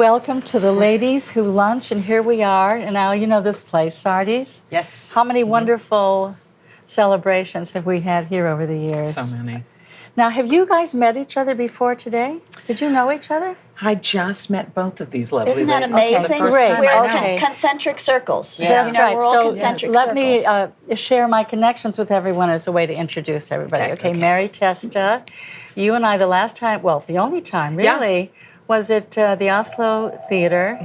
welcome to the ladies who lunch, and here we are. And now you know this place, Sardis. Yes. How many wonderful celebrations have we had here over the years? So many. Now, have you guys met each other before today? Did you know each other? I just met both of these lovely Isn't that ladies. amazing? For the first Great. time We're I know. Okay. concentric circles. Yeah. That's You know, right. We're all So concentric let circles. me share my connections with everyone as a way to introduce everybody. Okay, Mary Testa, you and I the last time, well, the only time really, was at the Oslo Theater,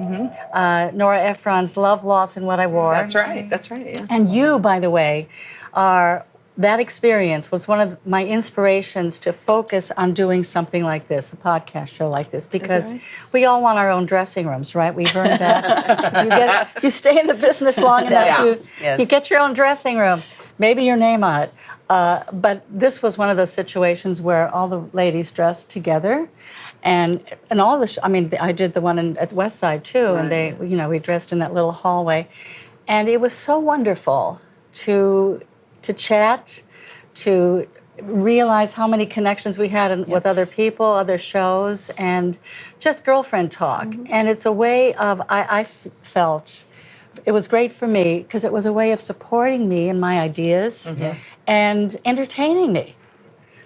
Nora Ephron's Love, Loss, and What I Wore. That's right. That's right. Yeah. And you, by the way, that experience was one of my inspirations to focus on doing something like this, a podcast show like this, because we all want our own dressing rooms, right? We've earned that. If you stay in the business long enough, you get your own dressing room, maybe your name on it. But this was one of those situations where all the ladies dressed together. And all the, I did the one at West Side too, and we dressed in that little hallway. And it was so wonderful to chat, to realize how many connections we had with other people, other shows, and just girlfriend talk. And it's a way of, I felt, it was great for me because it was a way of supporting me and my ideas and entertaining me.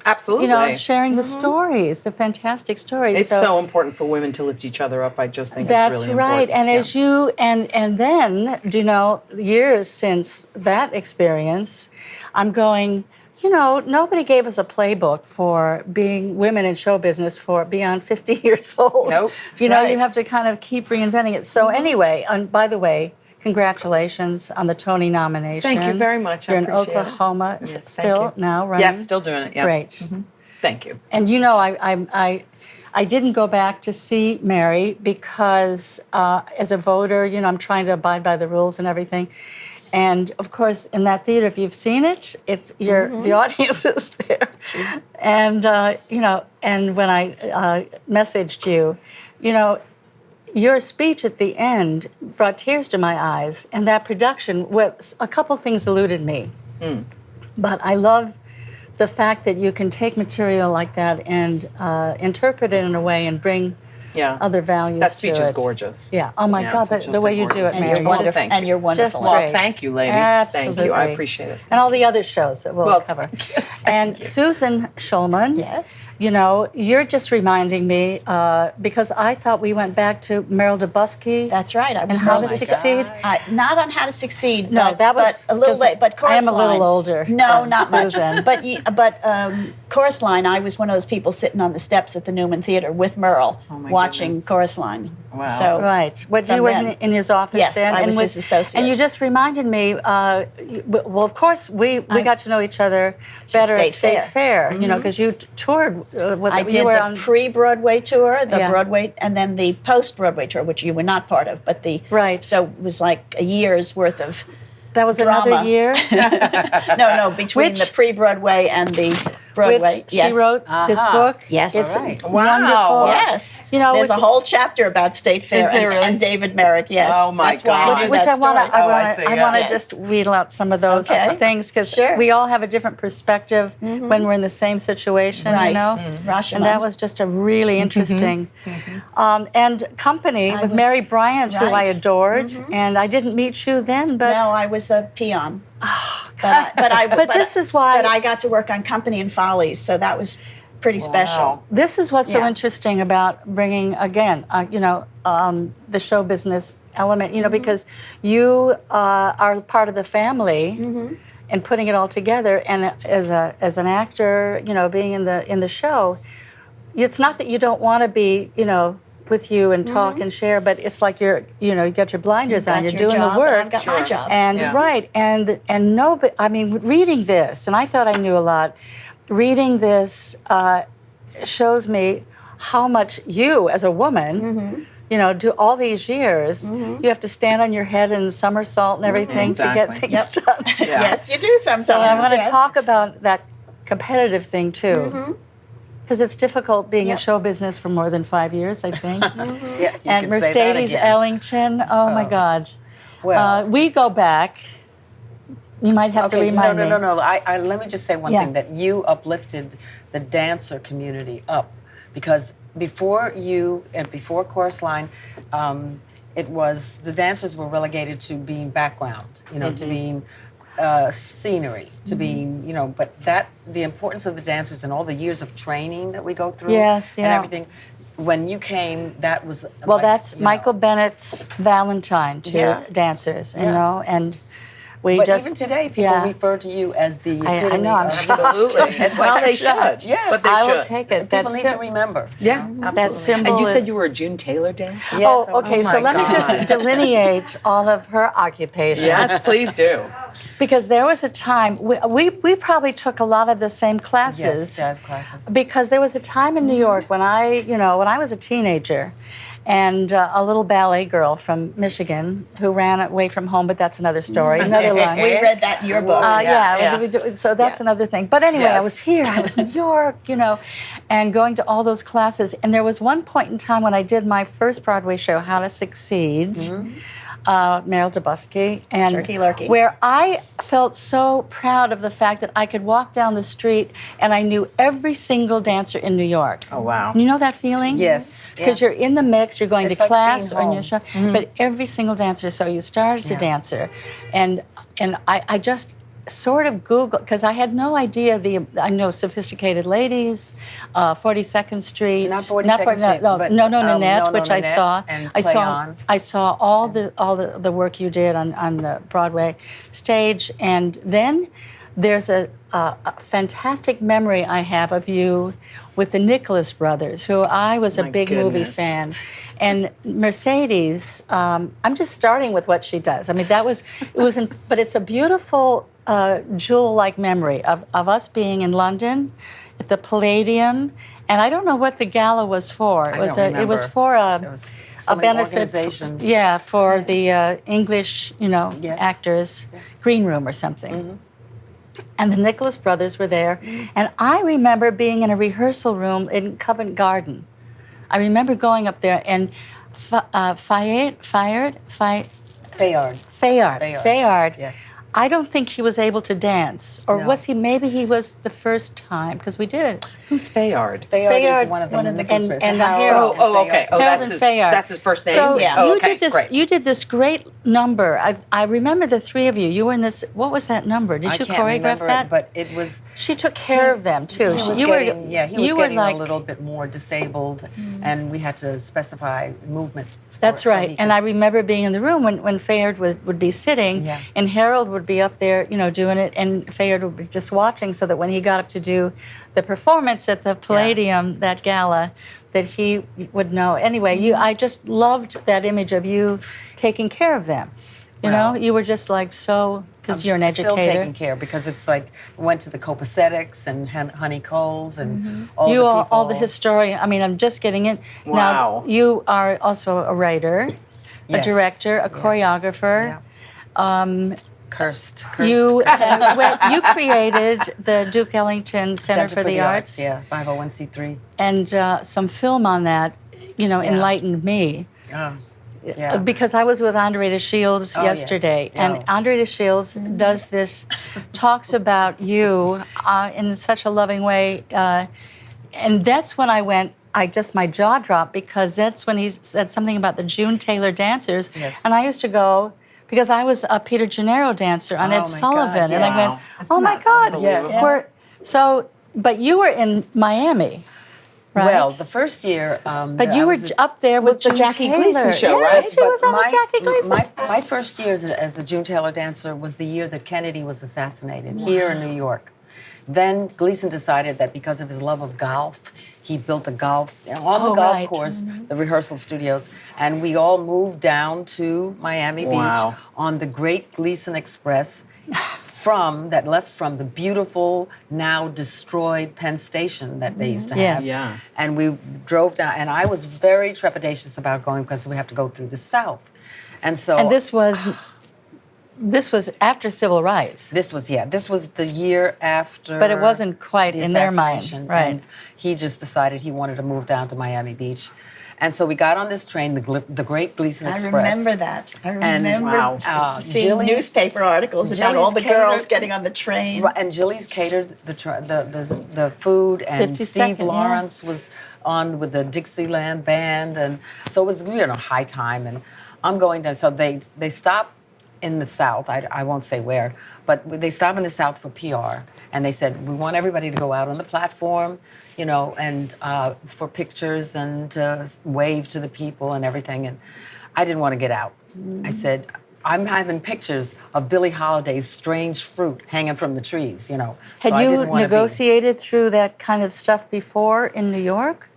Absolutely. You know, sharing the stories, the fantastic stories. It's so important for women to lift each other up. I just think it's really important. That's right. And as you, and then, years since that experience, I'm going, nobody gave us a playbook for being women in show business for beyond 50 years old. Nope. You have to kind of keep reinventing it. So anyway, and by the way, congratulations on the Tony nomination. Thank you very much. You're I in appreciate Oklahoma Yes, still now, right? Yes, still doing it. Yeah. Great. Thank you. And I didn't go back to see Mary because as a voter, I'm trying to abide by the rules and everything. And of course, in that theater, if you've seen it, the audience is there. And and when I messaged you, your speech at the end brought tears to my eyes, and that production, a couple things eluded me. But I love the fact that you can take material like that and interpret it in a way and bring other values That speech to is it. gorgeous. Yeah. Oh my God, the way you do it, Mary. Thank you. And you're wonderful. Just great. Well, thank you, ladies. Absolutely. Thank you. I appreciate it. And all the other shows that we'll cover. And you. Susan Schulman. Yes. You're just reminding me because I thought we went back to Meryl DeBusky. That's right. I was and How to Succeed. not on How to Succeed. No, but, was but a little late. But Chorus I am a little Line. older. No, than not Susan. much. But Chorus Line. I was one of those people sitting on the steps at the Newman Theater with Merle, watching goodness. Chorus Line. Wow. So Right. What from you were then. in his office Yes, then? I was his associate. And you just reminded me, well, of course, we got to know each other better at State Fair, because you toured with I you did were the on pre-Broadway tour, the Yeah. Broadway, and then the post-Broadway tour, which you were not part of, but Right. So it was like a year's worth of that was drama. another year. No, between Which- the pre-Broadway and the Broadway. Which she wrote this book. Yes. It's All right. wonderful. Yes. which There's a whole chapter about State Fair there really? and David Merrick. Yes. Oh, my That's why God. I knew Which that I want to, story. I see, I want to Yes. just wheedle out some of those Okay. things because Sure. we all have a different perspective when we're in the same situation, Right. And that was just a really interesting. And Company with was- Mary Bryant, who I right. adored, and I didn't meet you then, but No, I was a peon. But this is why- But I got to work on Company and Follies, so that was pretty special. this is what's so Yeah. interesting about bringing again, the show business element, because you are part of the family. And putting it all together, and as an actor, being in the show, it's not that you don't want to be, with you and talk and share, but it's like you got your blinders on, you're Got your doing job, the work. and I've got my job. And and no, but I mean, reading this, and I thought I knew a lot. Reading this shows me how much you, as a woman, do all these years. You have to stand on your head and somersault and everything to get things done. Yes, you do sometimes. So I want to yes. talk about that competitive thing too. Because it's difficult being in show business for more than 5 years, I think. Yeah, you And can say that Mercedes again. Ellington, oh my God. Well, We go back. You might have to okay, remind me. no. Let me just say one Yeah. thing, that you uplifted the dancer community up, because before you and before Chorus Line, it was the dancers were relegated to being background, to being scenery, to being, but the importance of the dancers and all the years of training that we go through, and everything. When you came, that was that's Michael Bennett's Valentine to dancers, and we but just even today, people refer to you as the epitome I know, I'm of Absolutely. Well, they should. Yes, But they I will should. take it. People need to remember. Yeah, absolutely. That symbol And you said is- you were a June Taylor dancer? Yes, okay. So let me just delineate all of her occupations. Yes, please do. Because there was a time we probably took a lot of the same classes. Yes, jazz classes. Because there was a time in New York when I was a teenager, and a little ballet girl from Michigan who ran away from home, but that's another story, another lunch. We read that in your book. So that's another thing. But anyway, I was here, I was in New York, and going to all those classes. And there was one point in time when I did my first Broadway show, How to Succeed, Meryl Dubusky, and Turkey Lurkey. where I felt so proud of the fact that I could walk down the street and I knew every single dancer in New York. Oh, wow. You know that feeling? Yes. Because you're in the mix, you're going It's to like class being or in your show, but every single dancer, so you start as a dancer. And I just sort of Googled, because I had no idea I know Sophisticated Ladies, 42nd Street. Not 42nd Street, but, Nanette, which I Nanette saw. and I Play saw On. I saw all the work you did on the Broadway stage. And then there's a fantastic memory I have of you with the Nicholas brothers, who I was a big movie fan. And Mercedes, I'm just starting with what she does. I mean, but it's a beautiful jewel-like memory of us being in London at the Palladium, and I don't know what the gala was for. It was for a benefit, organizations. for the English, actors green room or something. And the Nicholas brothers were there, and I remember being in a rehearsal room in Covent Garden. I remember going up there, and Fayard. Yes. I don't think he was able to dance, or was he? Maybe he was the first time, because we did it. Who's Fayard? Fayard is one of them. Nicholas brothers. and Harold. Okay. Oh, Harold and Fayard. That's his first name. So Oh, okay. Great. You did this great number. I remember the three of you. You were in this. What was that number? Did you I can't choreograph remember that? It, but it was. She took care of them too. He was you getting, were a little bit more disabled, and we had to specify movement. That's right. And I remember being in the room when Fayard would be sitting, and Harold would be up there, doing it, and Fayard would be just watching, so that when he got up to do the performance at the Palladium, that gala, that he would know. Anyway, I just loved that image of you taking care of them. You know, you were just like so, because you're an educator. Still taking care, because it's like went to the copacetics and Honey Coles and all you the all, people. all the historian. I mean, I'm just getting in. Wow. Now, you are also a writer, a director, a choreographer. Cursed. You created the Duke Ellington Center for the Arts. Yeah, 501c3. And some film on that, enlightened me. Oh. Yeah. Because I was with Andre de Shields yesterday, and Andre de Shields does this, talks about you in such a loving way, and that's when I went. My jaw dropped, because that's when he said something about the June Taylor dancers, and I used to go because I was a Peter Gennaro dancer on Ed Sullivan, and I went, "Oh my God!" But you were in Miami. Right. Well, the first year, but you were up there with the June Jackie Taylor. Gleason show, right? Yes, she was on the Jackie Gleason. My first year as a June Taylor dancer was the year that Kennedy was assassinated here in New York. Then Gleason decided that because of his love of golf, he built a golf on the golf course, the rehearsal studios, and we all moved down to Miami Beach on the Great Gleason Express. Left from the beautiful, now destroyed Penn Station that they used to have. Yeah. And we drove down, and I was very trepidatious about going because we have to go through the South. And so. And this was after civil rights. This was the year after. But it wasn't quite in their mind, right? And he just decided he wanted to move down to Miami Beach. And so we got on this train, the Great Gleason I Express. remember that. I And, remember seeing Jillian- newspaper articles about Jillian's all the girls catered- getting on the train. Right, and Jilly's catered the food, and 52nd, Steve yeah. Lawrence was on with the Dixieland band, and so it was high time. And I'm going to, so they stop in the South. I won't say where, but they stop in the South for PR, and they said we want everybody to go out on the platform, and for pictures and to wave to the people and everything. And I didn't want to get out. I said, I'm having pictures of Billie Holiday's Strange Fruit hanging from the trees, Had so I you didn't want to be negotiated through that kind of stuff before in New York?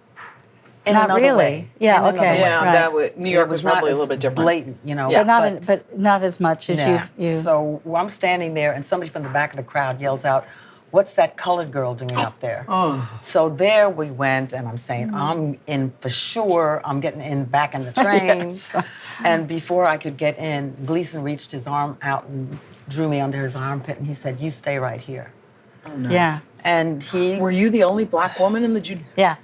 in Not another really. way. Yeah, In another okay. way. Yeah, Right. that would, New York It was not probably a as little bit different. blatant, But not as much as yeah. you. So I'm standing there, and somebody from the back of the crowd yells out, "What's that colored girl doing up there?" Oh. So there we went, and I'm saying, I'm in for sure. I'm getting back in the train. Yes. And before I could get in, Gleason reached his arm out and drew me under his armpit, and he said, "You stay right here." Oh, nice. Yeah, And he, Were you the only black woman in the yeah.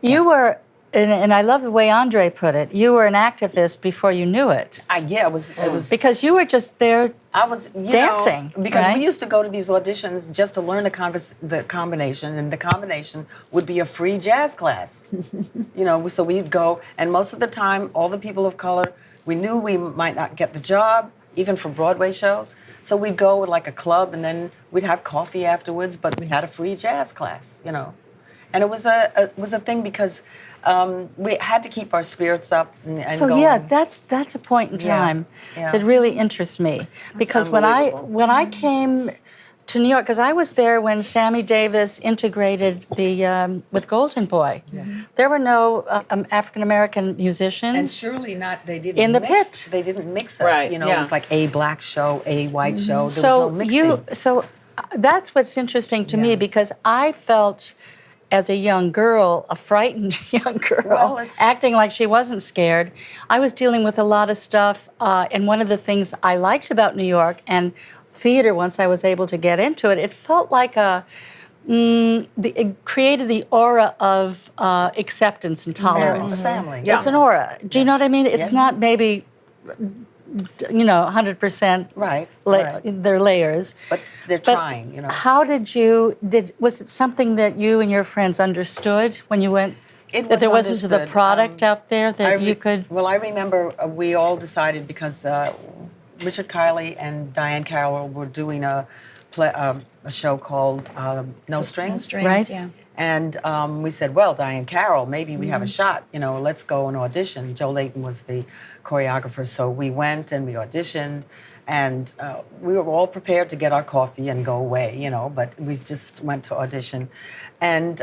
You were, and I love the way Andre put it. You were an activist before you knew it, it was because you were just there. I was dancing, because right? we used to go to these auditions just to learn the combination, and the combination would be a free jazz class. So we'd go, and most of the time, all the people of color, we knew we might not get the job, even for Broadway shows. So we'd go with like a club, and then we'd have coffee afterwards. But we had a free jazz class, and it was a thing because we had to keep our spirits up and So going. yeah, that's a point in Yeah, time yeah. that really interests me, because when I came to New York, because I was there when Sammy Davis integrated with Golden Boy. Yes. There were no African American musicians. And surely not. They didn't In the mix, pit. They didn't mix us. Right, It yeah. was like a black show, a white show. There so was no mixing. that's what's interesting to me, Yeah. because I felt, as a young girl, a frightened young girl, Well, it's- acting like she wasn't scared. I was dealing with a lot of stuff, and one of the things I liked about New York and theater, once I was able to get into it, it felt like it created the aura of acceptance and tolerance. It's a family. It's an aura. Do you know what I mean? It's Yes. not maybe, 100%. Right. Their layers. But they're trying, How was it something that you and your friends understood when you went, It that there was wasn't the understood. product out there that you could? Well, I remember we all decided because Richard Kiley and Diane Carroll were doing a show called No Strings. Strings, Right. yeah. And we said, well, Diane Carroll, maybe we have a shot, let's go and audition. Joe Layton was the choreographer, so we went and we auditioned, and we were all prepared to get our coffee and go away, but we just went to audition. And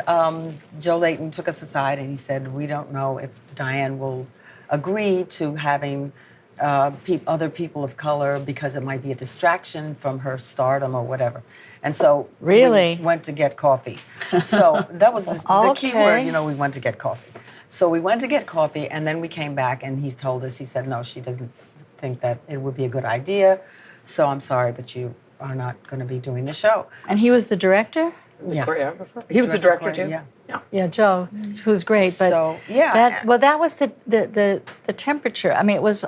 Joe Layton took us aside and he said, we don't know if Diane will agree to having other people of color because it might be a distraction from her stardom or whatever. And so Really? we went to get coffee. So that was the key word, Okay. we went to get coffee. So we went to get coffee, and then we came back, and he told us, he said, no, she doesn't think that it would be a good idea. So I'm sorry, but you are not going to be doing the show. And he was the director? Yeah. Choreographer? He was the director too? Yeah. Yeah, Joe, who's great. But So, yeah. that was the temperature. I mean, it was.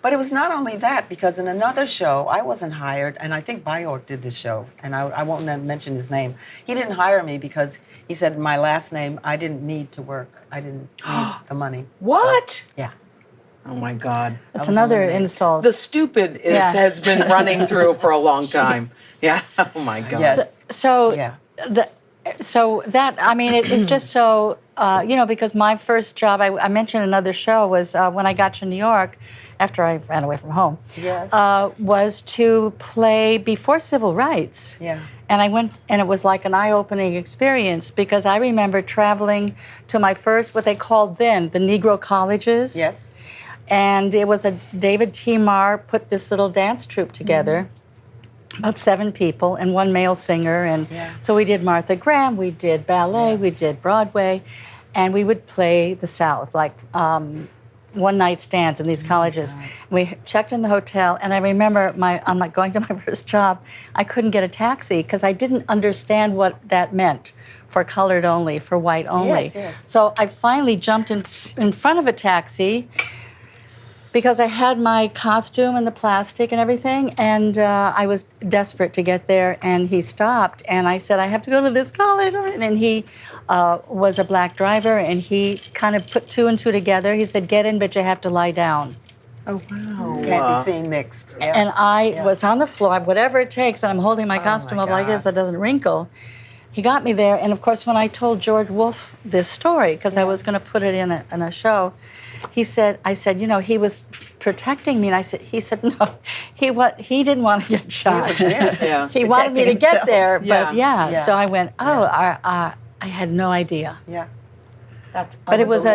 But it was not only that, because in another show, I wasn't hired, and I think Bjork did this show, and I won't mention his name. He didn't hire me because he said my last name, I didn't need to work. I didn't need the money. What? So, yeah. Oh my God. That's was another eliminated. insult. The stupid Yeah. has been running through for a long time. Yeah. Oh my God. Yes. So Yeah. So that, I mean, it's just so, because my first job, I mentioned another show, was when I got to New York, after I ran away from home, Yes. was to play before civil rights. Yeah. And I went, and it was like an eye-opening experience, because I remember traveling to my first, what they called then, the Negro colleges. Yes. And it was David T. Marr put this little dance troupe together. About 7 people and 1 male singer, and Yeah. so we did Martha Graham, we did ballet, we did Broadway, and we would play the South, like one-night stands in these colleges. We checked in the hotel, and I remember I'm like going to my first job. I couldn't get a taxi because I didn't understand what that meant for colored only, for white only. Yes, yes. So I finally jumped in front of a taxi because I had my costume and the plastic and everything, and I was desperate to get there, and he stopped, and I said, I have to go to this college, and he was a black driver, and he kind of put two and two together. He said, get in, but you have to lie down. Oh, wow. Can't be seen mixed. Yeah. And I was on the floor, whatever it takes, and I'm holding my costume up like this so it doesn't wrinkle. He got me there, and of course, when I told George Wolfe this story, because I was going to put it in a show, I said, you know, he was protecting me, and he said, no, he didn't want to get shot. He wanted me to get there, but so I went, I had no idea. Yeah. But it was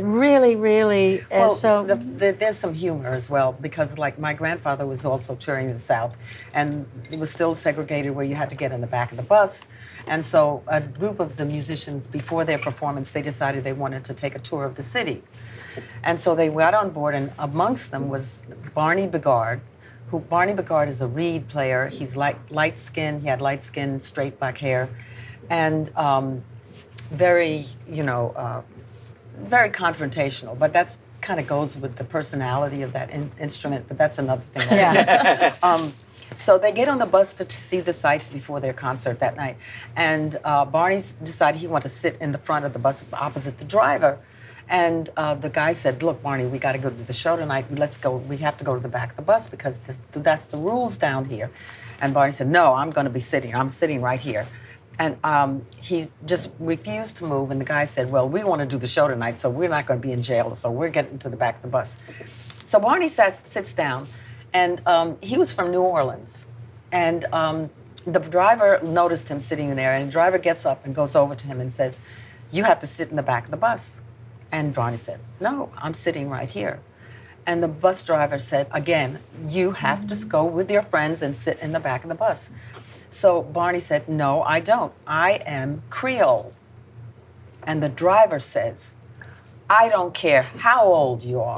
really, really. Well, there's some humor as well, because like my grandfather was also touring the South, and it was still segregated where you had to get in the back of the bus. And so a group of the musicians, before their performance, they decided they wanted to take a tour of the city. And so they got on board, and amongst them was Barney Bigard, Barney Bigard is a reed player. He's light skin. He had light skin, straight black hair, and very, very confrontational. But that's kind of goes with the personality of that instrument. But that's another thing. Yeah. So they get on the bus to see the sights before their concert that night, and Barney decided he wanted to sit in the front of the bus opposite the driver. And the guy said, look, Barney, we got to go to the show tonight. Let's go. We have to go to the back of the bus because that's the rules down here. And Barney said, no, I'm going to be sitting. I'm sitting right here. And he just refused to move. And the guy said, well, we want to do the show tonight, so we're not going to be in jail. So we're getting to the back of the bus. So Barney sits down, and he was from New Orleans. And the driver noticed him sitting there, and the driver gets up and goes over to him and says, you have to sit in the back of the bus. And Barney said, no, I'm sitting right here. And the bus driver said, again, you have to go with your friends and sit in the back of the bus. So Barney said, no, I don't. I am Creole. And the driver says, I don't care how old you are.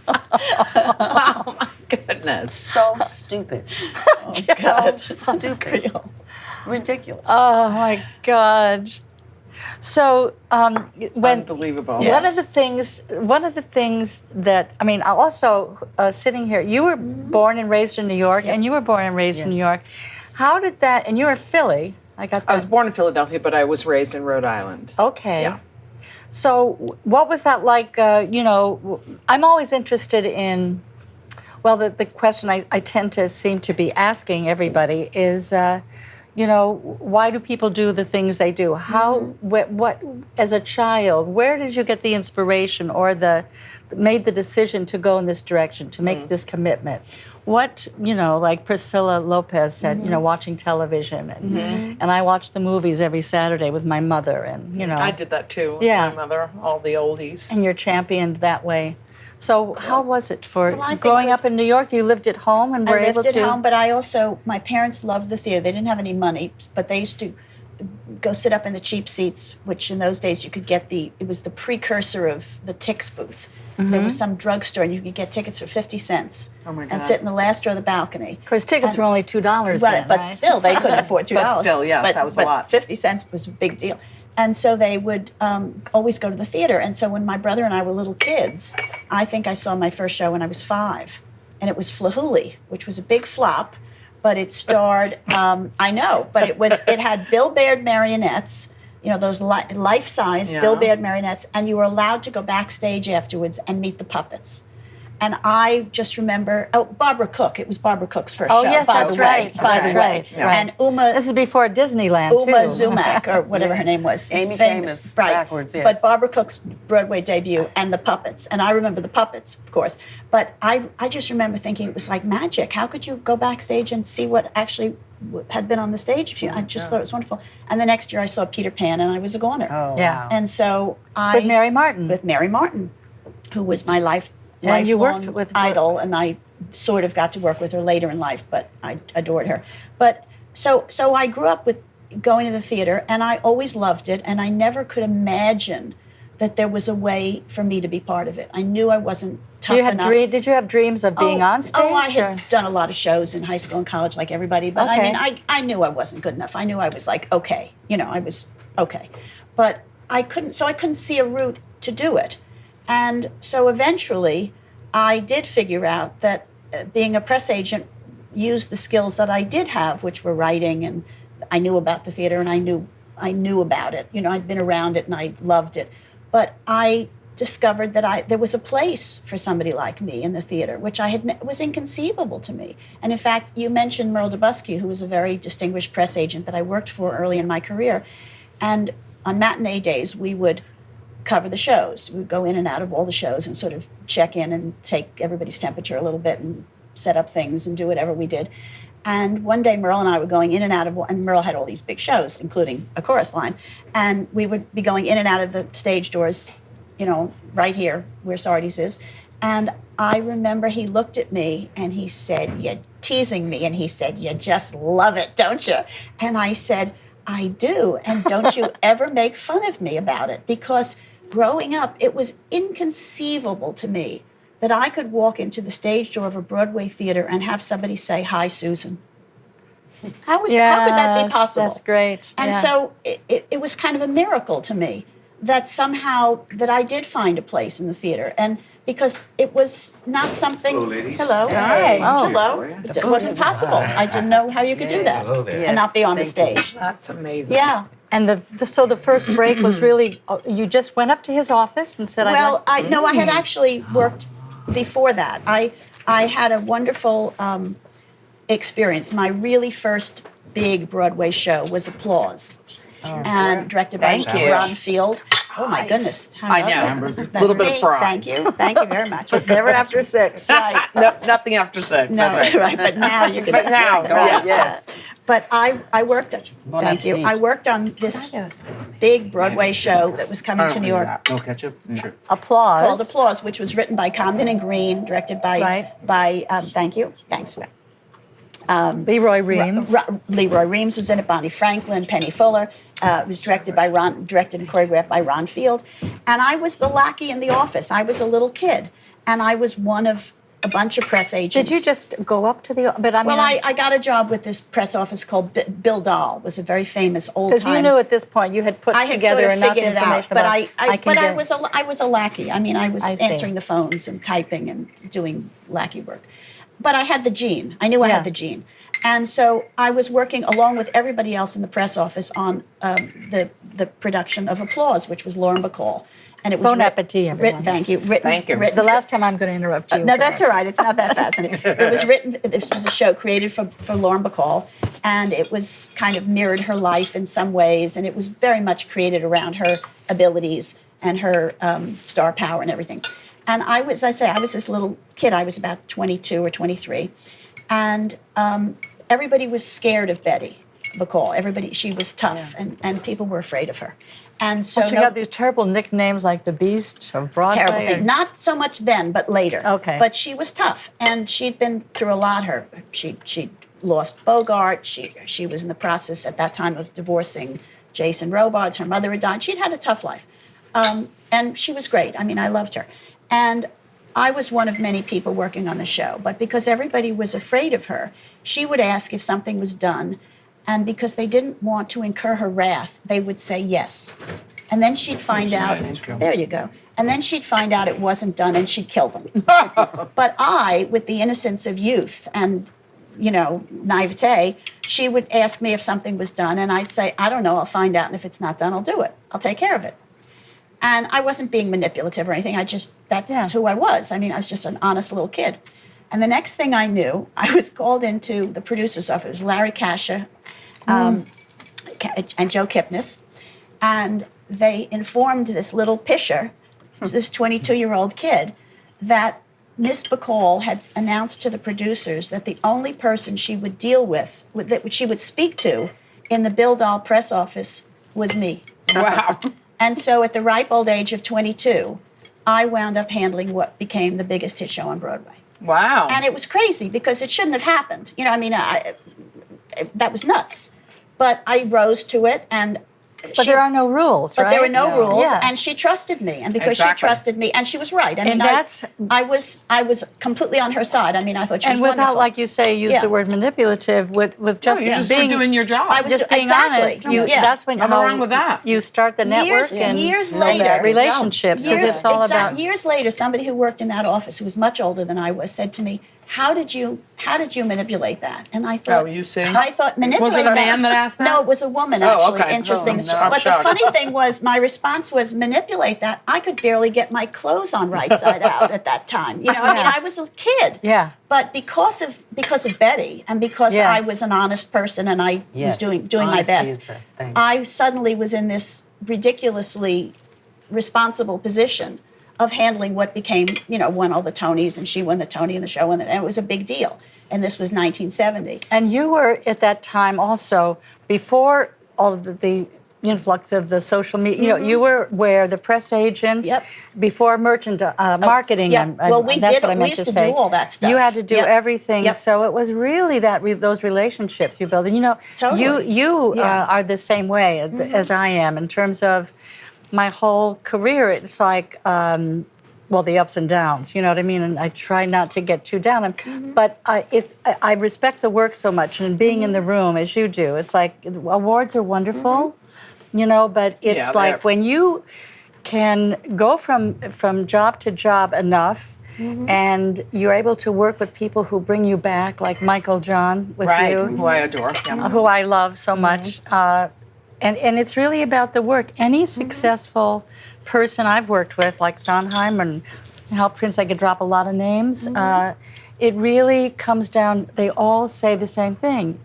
Oh, my goodness. So stupid. So stupid. Ridiculous. Oh, my God. So Unbelievable. One of the things that, I mean, also sitting here, you were born and raised in New York, and you were born and raised in New York. How did that, and you were Philly. I was born in Philadelphia, but I was raised in Rhode Island. Okay. Yeah. So what was that like, I'm always interested in, well, the question I tend to seem to be asking everybody is, why do people do the things they do? How, what, as a child, where did you get the inspiration or made the decision to go in this direction, to make this commitment? What, like Priscilla Lopez said, watching television. And I watched the movies every Saturday with my mother. And, I did that too with my mother, all the oldies. And you're championed that way. So how was it for growing up in New York? You lived at home and were able to... I lived at home, but I also, my parents loved the theater. They didn't have any money, but they used to go sit up in the cheap seats, which in those days you could get it was the precursor of the Tix booth. There was some drugstore and you could get tickets for 50 cents and sit in the last row of the balcony. Of course, tickets were only $2 then, but still, they couldn't afford $2. But still, yes, that was a lot. 50 cents was a big deal. And so they would always go to the theater. And so when my brother and I were little kids, I think I saw my first show when I was 5. And it was Flahooley, which was a big flop. But it starred, I know, but it had Bill Baird marionettes, those life-size Bill Baird marionettes. And you were allowed to go backstage afterwards and meet the puppets. And I just remember, Barbara Cook. It was Barbara Cook's first show. Oh, yes, that's right. That's right. And Uma... This is before Disneyland, too. Uma Zumac, or whatever her name was. Amy famous backwards, yes. But Barbara Cook's Broadway debut and the puppets. And I remember the puppets, of course. But I just remember thinking it was like magic. How could you go backstage and see what actually had been on the stage? I just thought it was wonderful. And the next year I saw Peter Pan and I was a goner. Oh, yeah. And so With Mary Martin. With Mary Martin, who was my lifelong you worked with her. idol, and I sort of got to work with her later in life, but I adored her. But so I grew up with going to the theater, and I always loved it, and I never could imagine that there was a way for me to be part of it. I knew I wasn't tough You had enough. did you have dreams of being on stage? Oh, I had or- done a lot of shows in high school and college like everybody, but I Okay. mean, I knew I wasn't good enough. I knew I was like, okay, I was okay. But I couldn't see a route to do it. And so eventually I did figure out that being a press agent used the skills that I did have, which were writing, and I knew about the theater and I knew about it. I'd been around it and I loved it. But I discovered that there was a place for somebody like me in the theater, which was inconceivable to me. And in fact, you mentioned Merle Dubusky, who was a very distinguished press agent that I worked for early in my career. And on matinee days, we would cover the shows. We would go in and out of all the shows and sort of check in and take everybody's temperature a little bit and set up things and do whatever we did. And one day, Merle and I were going in and out of, and Merle had all these big shows, including a chorus line, and we would be going in and out of the stage doors, right here where Sardis is. And I remember he looked at me and he said, "You're teasing me," and he said, "You just love it, don't you?" And I said, "I do, and don't you ever make fun of me about it," because growing up, it was inconceivable to me that I could walk into the stage door of a Broadway theater and have somebody say, "Hi, Susan." How could that be Yes, possible? that's great. And Yeah. so it was kind of a miracle to me that somehow that I did find a place in the theater. And because it was not something. Hello, ladies. Hello. Hi. Oh, hello. How are you? It wasn't possible. I didn't know how you could do that Hello there. and not be on the Thank you. stage. That's amazing. Yeah. And so the first break was really, you just went up to his office and said, Well, I had actually worked before that. I had a wonderful experience. My really first big Broadway show was Applause, and directed by Thank you. Ron Field. Oh my Nice. goodness! How I know. lovely. A little bit That's of me. fries. Thank you very much. never after 6. Right. No, nothing after 6. No, That's right. But now you can. But now, go Right, on. Yes. But I worked. Bon Thank you. appetit. I worked on this big Broadway show that was coming to New York. No ketchup? Sure. Applause. Called Applause, which was written by Comden and Green, directed by thank you, thanks. Leroy Reams. Leroy Reams was in it. Bonnie Franklin, Penny Fuller. It was directed and choreographed by Ron Field. And I was the lackey in the office. I was a little kid, and I was one of a bunch of press agents. Did you just go up to the? But I mean, Well, I got a job with this press office called Bill Dahl. Was a very famous old time. because you knew at this point you had put I had together sort of enough figured it information out, but about. I was a lackey. I mean, I was I see. answering the phones and typing and doing lackey work. But I had the gene. I knew I Yeah. had the gene, and so I was working along with everybody else in the press office on the production of Applause, which was Lauren Bacall, and it was Bon appetit, everyone. Thank you. Thank you. Written The for- last time I'm going to interrupt you. no, that's all right. It's not that fascinating. It was written. This was a show created for Lauren Bacall, and it was kind of mirrored her life in some ways, and it was very much created around her abilities and her star power and everything. And I was this little kid. I was about 22 or 23, and everybody was scared of Betty Bacall. She was tough, and people were afraid of her. And so She got these terrible nicknames like the Beast of Broadway. terrible or- thing. Not so much then, but later. Okay. But she was tough, and she'd been through a lot. She lost Bogart. She was in the process at that time of divorcing Jason Robards. Her mother had died. She'd had a tough life, and she was great. I mean, I loved her, and I was one of many people working on the show. But because everybody was afraid of her, she would ask if something was done. And because they didn't want to incur her wrath, they would say yes. And then she'd find out, there you go. And then she'd find out it wasn't done and she'd kill them. But I, with the innocence of youth and, naivete, she would ask me if something was done and I'd say, I don't know, I'll find out. And if it's not done, I'll do it. I'll take care of it. And I wasn't being manipulative or anything. That's who I was. I mean, I was just an honest little kid. And the next thing I knew, I was called into the producer's office. It was Larry Kasha and Joe Kipnis. And they informed this little pisher, this 22-year-old kid, that Miss Bacall had announced to the producers that the only person she would deal with that she would speak to in the Bill Dahl press office was me. Wow. And so at the ripe old age of 22, I wound up handling what became the biggest hit show on Broadway. Wow. And it was crazy because it shouldn't have happened. That was nuts. But I rose to it, and But there are no rules, right? But there were no rules, Yeah. and she trusted me, and because Exactly. she trusted me, and she was right. I mean, I was completely on her side. I mean, I thought she was without, wonderful. like you say, use Yeah. the word manipulative, with just you just being were doing your job. I was just being exactly. honest. Yeah. That's when Nothing wrong with that. you start the network and years and later- relationships, because it's all about. Years later, somebody who worked in that office, who was much older than I was, said to me, How did you manipulate that? And I thought, you see? I thought manipulate. Was it a man that asked that? No, it was a woman Oh, actually. okay. Interesting. Oh, I'm but the shocked. funny thing was, my response was manipulate that. I could barely get my clothes on right side out at that time. You know, I mean, I was a kid. Yeah. But because of Betty, and because Yes. I was an honest person, and I was Yes. doing my Honesty best, is the thing. I suddenly was in this ridiculously responsible position of handling what became, won all the Tonys, and she won the Tony in the show, and it was a big deal. And this was 1970. And you were at that time also, before all of the influx of the social media, you were where the press agent, Yep. before marketing. yeah. Well, we that's did- what I we meant used to to say. do all that stuff. You had to do Yep. everything. Yep. So it was really those relationships you build. And Totally. you Yeah. are the same way as I am in terms of my whole career. It's like, the ups and downs, you know what I mean? And I try not to get too down. But I respect the work so much, and being in the room as you do, it's like awards are wonderful, but it's Yeah, like they're- when you can go from job to job enough, and you're able to work with people who bring you back, like Michael John with Right, you, who I adore. Yeah. who I love so much. And it's really about the work. Any successful person I've worked with, like Sondheim and Hal Prince, I could drop a lot of names. It really comes down, they all say the same thing.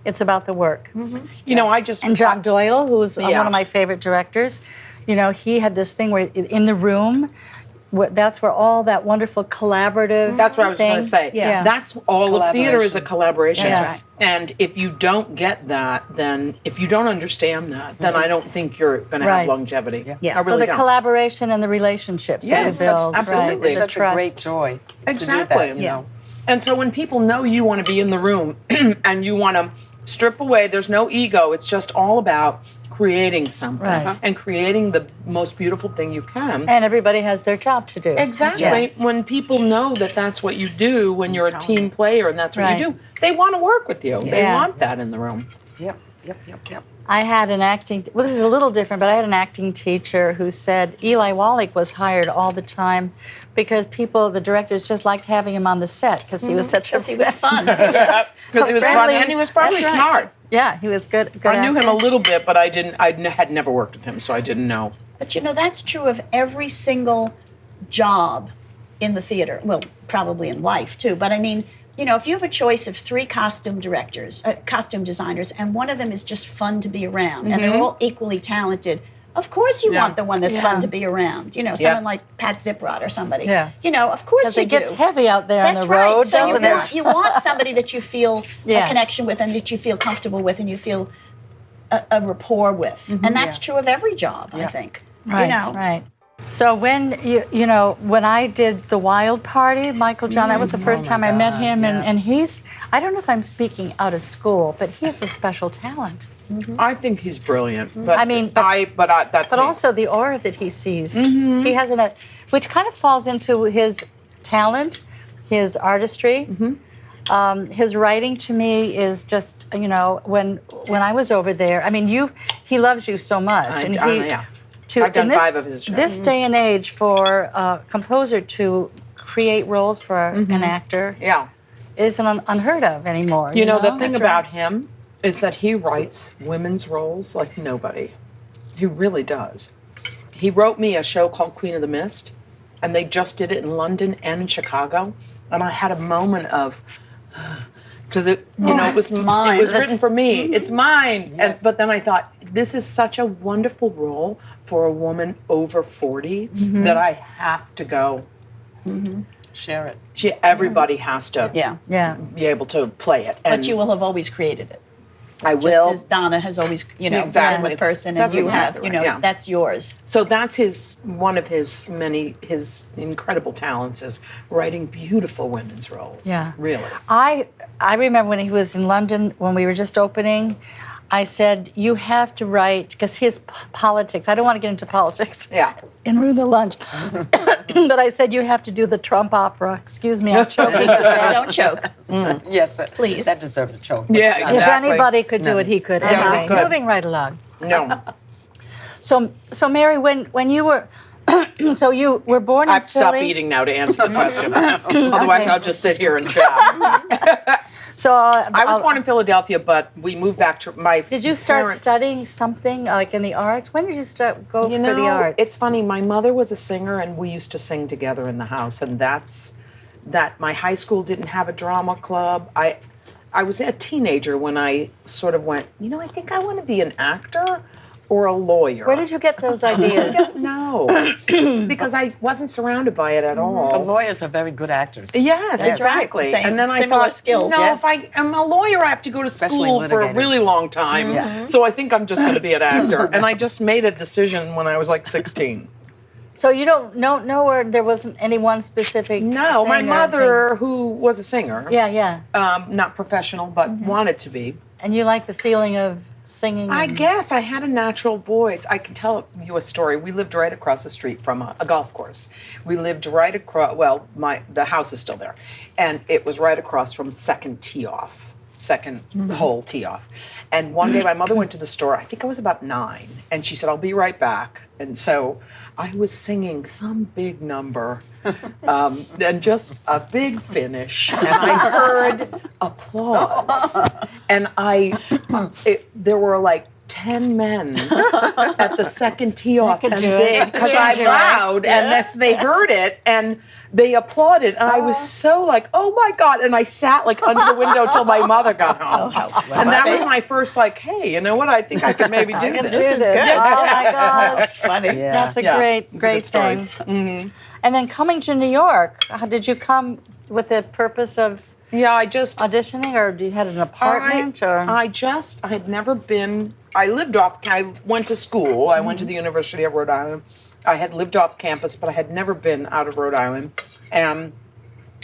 It's about the work. I just... And John Doyle, who's Yeah. one of my favorite directors, he had this thing where in the room, that's where all that wonderful collaborative That's what I was going to thing- say. Yeah. That's all of theater is a collaboration. That's right. And if you don't get that, then if you don't understand that, then I don't think you're going to have Right. longevity. Yeah. I So really the don't. collaboration and the relationships that Yes, you build. absolutely. Right, the Such a trust. great joy. Exactly. To do that, you know. And so when people know you want to be in the room and you want to strip away, there's no ego. It's just all about creating something Right. and creating the most beautiful thing you can. And everybody has their job to do. Exactly. Yes. When people know that that's what you do, when you're a team player and that's what Right. you do, they want to work with you. They Yeah. want that in the room. Yep. I had an this is a little different, but I had an acting teacher who said Eli Wallach was hired all the time because the directors just liked having him on the set because he was such a... Because he was fun. Because he was fun Friendly. and he was probably That's right. smart. Yeah, he was good I knew him a actor. little bit, but I had never worked with him, so I didn't know. But that's true of every single job in the theater. Well, probably in life too. But I mean, if you have a choice of 3 costume designers, and one of them is just fun to be around, and they're all equally talented, of course you Yeah. want the one that's fun to be around. Someone like Pat Ziprod or somebody. Yeah. Of course Because you it gets do. heavy out there on That's the road, right. So doesn't it? you want somebody that you feel Yes. a connection with, and that you feel comfortable with, and you feel a rapport with, and that's true of every job, I think. Right, right. So when when I did the Wild Party, Michael John, that was the first time I met him, and he's, I don't know if I'm speaking out of school, but he has a special talent. I think he's brilliant. But I mean, that's But me. also the aura that he sees. He has which kind of falls into his talent, his artistry. His writing to me is just, when I was over there, I mean, he loves you so much. yeah. I've done 5 of his shows. This day and age, for a composer to create roles for an actor Yeah. isn't unheard of anymore. You know, the thing That's about right. him is that he writes women's roles like nobody. He really does. He wrote me a show called Queen of the Mist, and they just did it in London and in Chicago, and I had a moment of, because it was mine. It was written for me. It's mine. Yes. But then I thought, this is such a wonderful role for a woman over 40 that I have to go. Share it. Everybody has to Yeah. be able to play it. And But you will have always created it. I Just will. as Donna has always, Exactly. been the person, and That's you exactly have, right, yeah. that's yours. So that's one of his incredible talents is writing beautiful women's roles. Yeah. Really. I remember when he was in London when we were just opening. I said, you have to write, because his politics, I don't want to get into politics Yeah. and ruin the lunch, but I said, you have to do the Trump opera. Excuse me, I'm choking to death. Don't choke. Yes, Please. That deserves a choke. Yeah, If exactly. anybody could do it, he could. Yes, Anyway, he could. moving right along. No. So Mary, when you were, so you were born in I have to stop Philly. eating now to answer the question. Otherwise, Okay. I'll just sit here and chat. So I was born in Philadelphia, but we moved back to my Did you start parents. studying something like in the arts? When did you start go You for the know, arts? it's funny. My mother was a singer, and we used to sing together in the house. And that's that. My high school didn't have a drama club. I was a teenager when I sort of went, I think I want to be an actor or a lawyer. Where did you get those ideas? No, because I wasn't surrounded by it at The all. lawyers are very good actors. Yes, That's right. exactly. Same- And then I similar thought, skills. no, Yes. if I am a lawyer, I have to go to Especially school for a litigators. really long time. Yeah. So I think I'm just going to be an actor. And I just made a decision when I was like 16. So you don't know where there wasn't any one specific. No, my thing or mother, who was a singer, thing? Yeah. not professional, but wanted to be. And you like the feeling of singing. I and- guess I had a natural voice. I can tell you a story. We lived right across the street from a golf course. We lived right across. Well, the house is still there, and it was right across from second tee off, hole tee off. And one day, my mother went to the store. I think I was about 9, and she said, "I'll be right back." And so I was singing some big number, and just a big finish, and I heard applause, and there were like 10 men at the second tee off, could and do it. because Yeah, I'm you're right. loud, and they heard it, and they applauded, and I was so like, oh my God, and I sat like under the window till my mother got home, and that was my first like, hey, you know what? I think I could maybe do I can this. do this. Oh my God. Funny. Yeah. That's a Yeah, great it's a good story. thing. And then coming to New York, how did you come with the purpose of Yeah, I just auditioning, or you had an apartment, or I had never been. I went to school. I went to the University of Rhode Island. I had lived off campus, but I had never been out of Rhode Island. And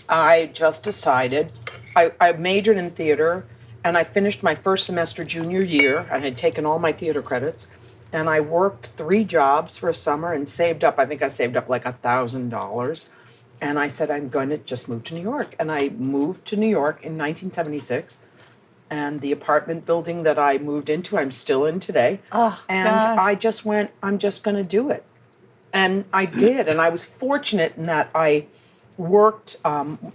I just decided, I majored in theater, and I finished my first semester junior year. I had taken all my theater credits, and I worked 3 jobs for a summer and saved up. I think I saved up like $1,000. And I said, I'm going to just move to New York. And I moved to New York in 1976. And the apartment building that I moved into, I'm still in today. Oh, and gosh. I just went, I'm just going to do it. And I did. And I was fortunate in that I worked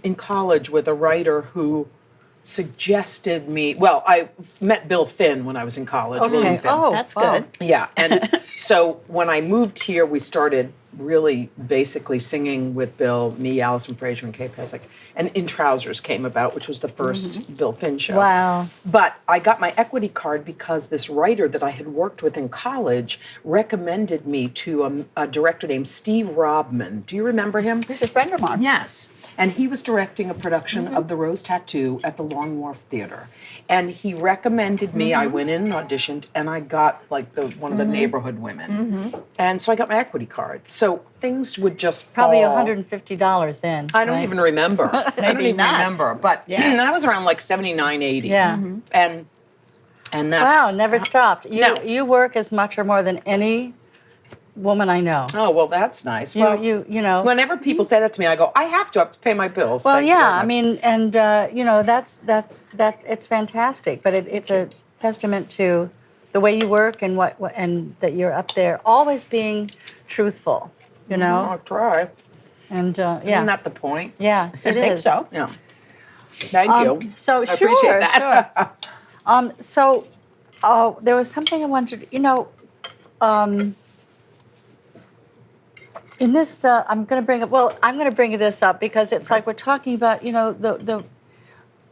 in college with a writer who suggested me. Well, I met Bill Finn when I was in college. William Finn. Oh, That's wow. good. Yeah, and so when I moved here, we started really basically singing with Bill, me, Allison Fraser, and Kay Pesek. And In Trousers came about, which was the first Bill Finn show. Wow. But I got my equity card because this writer that I had worked with in college recommended me to a director named Steve Robman. Do you remember him? He's a friend of mine. Yes. And he was directing a production of The Rose Tattoo at the Long Wharf Theater. And he recommended me. I went in and auditioned, and I got like one of the neighborhood women. And so I got my equity card. So things would just Probably fall. $150 then. I don't right? even remember. I don't Maybe even not. remember. But that was around like 79, 80. Yeah. And that's Wow, never stopped. No. You work as much or more than any woman I know. Oh, well, that's nice. You Well, you know. whenever people say that to me, I go, I have to pay my bills. Well, Thank you yeah, very I much. mean, and that's it's fantastic, but it's a testament to the way you work and what and that you're up there, always being truthful, you know, I'll try. and Isn't yeah, that the point? yeah, it I think is. so. Yeah. Thank you. So I sure, appreciate that. sure. There was something I wanted, in this, I'm going to bring this up because it's like we're talking about, the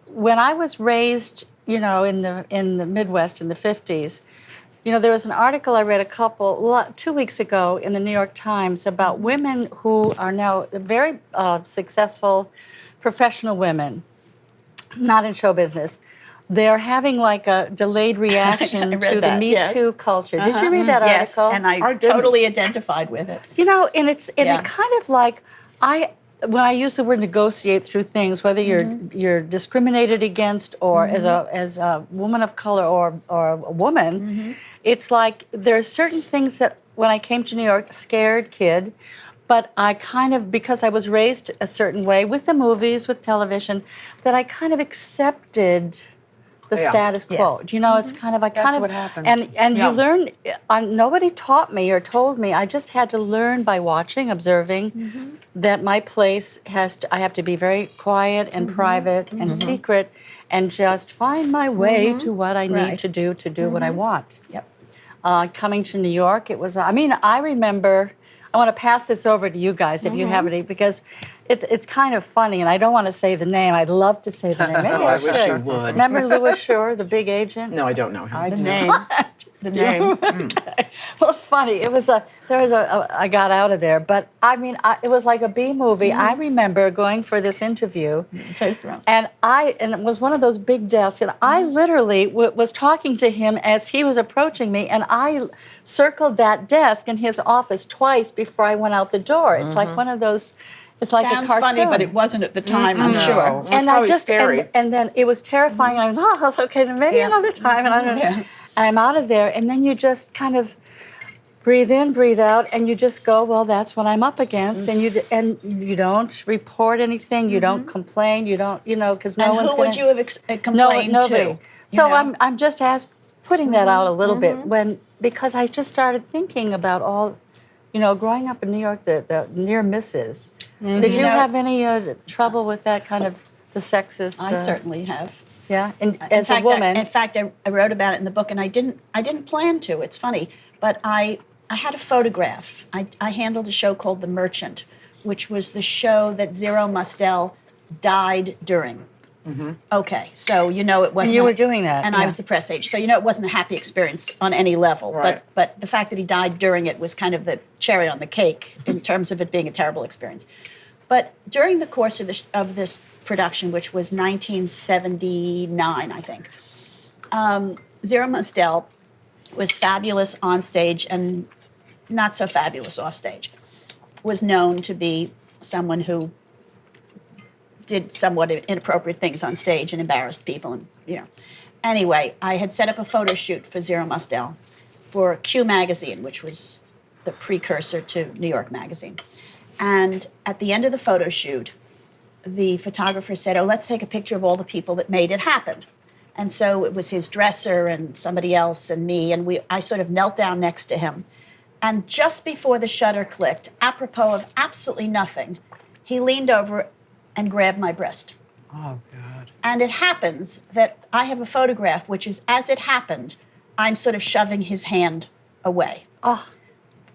when I was raised, in the Midwest in the 50s, there was an article I read 2 weeks ago in the New York Times about women who are now very successful professional women, not in show business. They're having like a delayed reaction I read to the that, Me yes. Too culture. Did you read that Yes, article? and I totally identified with it. And it kind of like I when I use the word negotiate through things, whether you're discriminated against or as a woman of color or a woman, it's like there are certain things that when I came to New York, scared kid, but I kind of, because I was raised a certain way with the movies, with television, that I kind of accepted the status quo. Yes. You know, it's kind of, That's what happens. And you learn, nobody taught me or told me. I just had to learn by watching, observing, that my place I have to be very quiet and private and secret and just find my way to what I need to do what I want. Yep. Coming to New York, it was, I remember, I want to pass this over to you guys if you have any, because it's kind of funny, and I don't want to say the name. I'd love to say the name. Maybe I wish should. you would. Remember Louis Schur, the big agent? No, I don't know him. I do. Name. The name. Okay. Well, it's funny. I got out of there, but it was like a B movie. I remember going for this interview, and it was one of those big desks, and I literally was talking to him as he was approaching me, and I circled that desk in his office twice before I went out the door. It's like one of those. It's like Sounds a cartoon. funny, but it wasn't at the time, I'm No. sure. It's And I probably just scary. and then it was terrifying. I was okay, then maybe another time, and I don't know. Yeah. And I'm out of there, and then you just kind of breathe in, breathe out, and you just go, well, that's what I'm up against, and you don't report anything, you don't complain, you don't, because no And one's who would you have complained nobody. to? So you know? I'm just putting that out a little bit because I just started thinking about all, growing up in New York, the near misses. Did you have any trouble with that kind of the sexist? I certainly have. Yeah, and In as fact, a woman. in fact, I wrote about it in the book, and I didn't plan to. It's funny, but I had a photograph. I handled a show called The Merchant, which was the show that Zero Mostel died during. Okay, so it wasn't. And you were doing that, and yeah. I was the press agent, so it wasn't a happy experience on any level. Right. But the fact that he died during it was kind of the cherry on the cake in terms of it being a terrible experience. But during the course of this production, which was 1979, I think, Zero Mostel was fabulous on stage and not so fabulous off stage. Was known to be someone who did somewhat inappropriate things on stage and embarrassed people, and Anyway, I had set up a photo shoot for Zero Mostel for Q magazine, which was the precursor to New York Magazine. And at the end of the photo shoot, the photographer said, "Oh, let's take a picture of all the people that made it happen." And so it was his dresser and somebody else and me, and I sort of knelt down next to him. And just before the shutter clicked, apropos of absolutely nothing, he leaned over and grabbed my breast. Oh, God. And it happens that I have a photograph, which is, as it happened, I'm sort of shoving his hand away. Oh,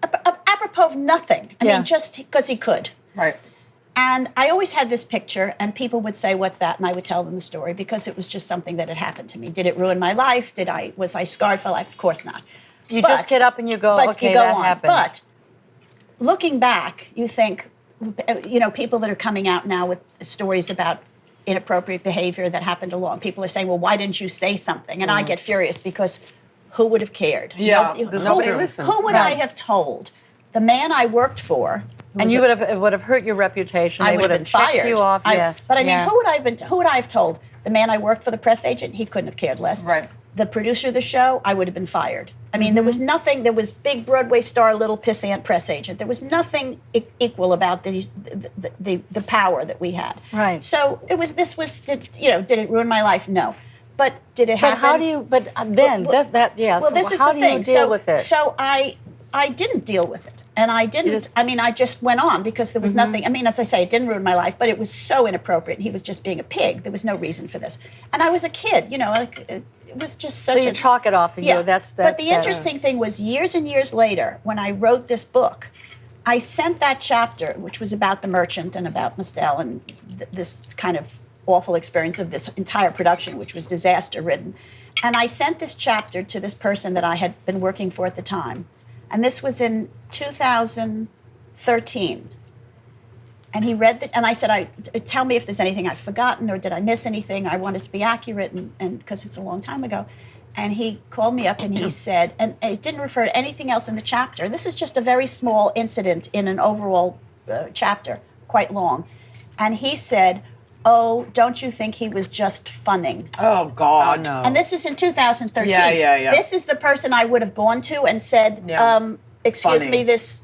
Apropos of nothing. I mean, just because he could. Right. And I always had this picture, and people would say, "What's that?" And I would tell them the story because it was just something that had happened to me. Did it ruin my life? Was I scarred for life? Of course not. you just get up and you go, okay, you go that on. happened. But looking back, you think, people that are coming out now with stories about inappropriate behavior that happened along, people are saying, "Well, why didn't you say something?" And I get furious because who would have cared? Yeah, nobody listened. Who would I have told? The man I worked for. and you it would have hurt your reputation. I They would have been checked fired. you off. Yes. But I mean, yeah. who would I have told? The man I worked for, the press agent, he couldn't have cared less. Right. The producer of the show, I would have been fired. I mean, there was nothing. There was big Broadway star, little pissant press agent. There was nothing equal about the power that we had. Right. So did it ruin my life? No. But did it happen? But how do you? But then yes. Well, this is how the do thing. you deal with it? So I didn't deal with it. And I didn't, I just went on because there was nothing. I mean, as I say, it didn't ruin my life, but it was so inappropriate. He was just being a pig. There was no reason for this. And I was a kid, it was just such so you chalk it off and yeah. go, that's But the interesting thing was years and years later, when I wrote this book, I sent that chapter, which was about the merchant and about Mostel and this kind of awful experience of this entire production, which was disaster-ridden. And I sent this chapter to this person that I had been working for at the time. And this was in 2013. And he read it, and I said, "Tell me if there's anything I've forgotten or did I miss anything? I want it to be accurate, and because it's a long time ago." And he called me up and he said, and it didn't refer to anything else in the chapter. This is just a very small incident in an overall chapter. quite long. And he said, "Oh, don't you think he was just funning?" Oh, God. Oh, no. And this is in 2013. Yeah. This is the person I would have gone to and said, excuse Funny. me, this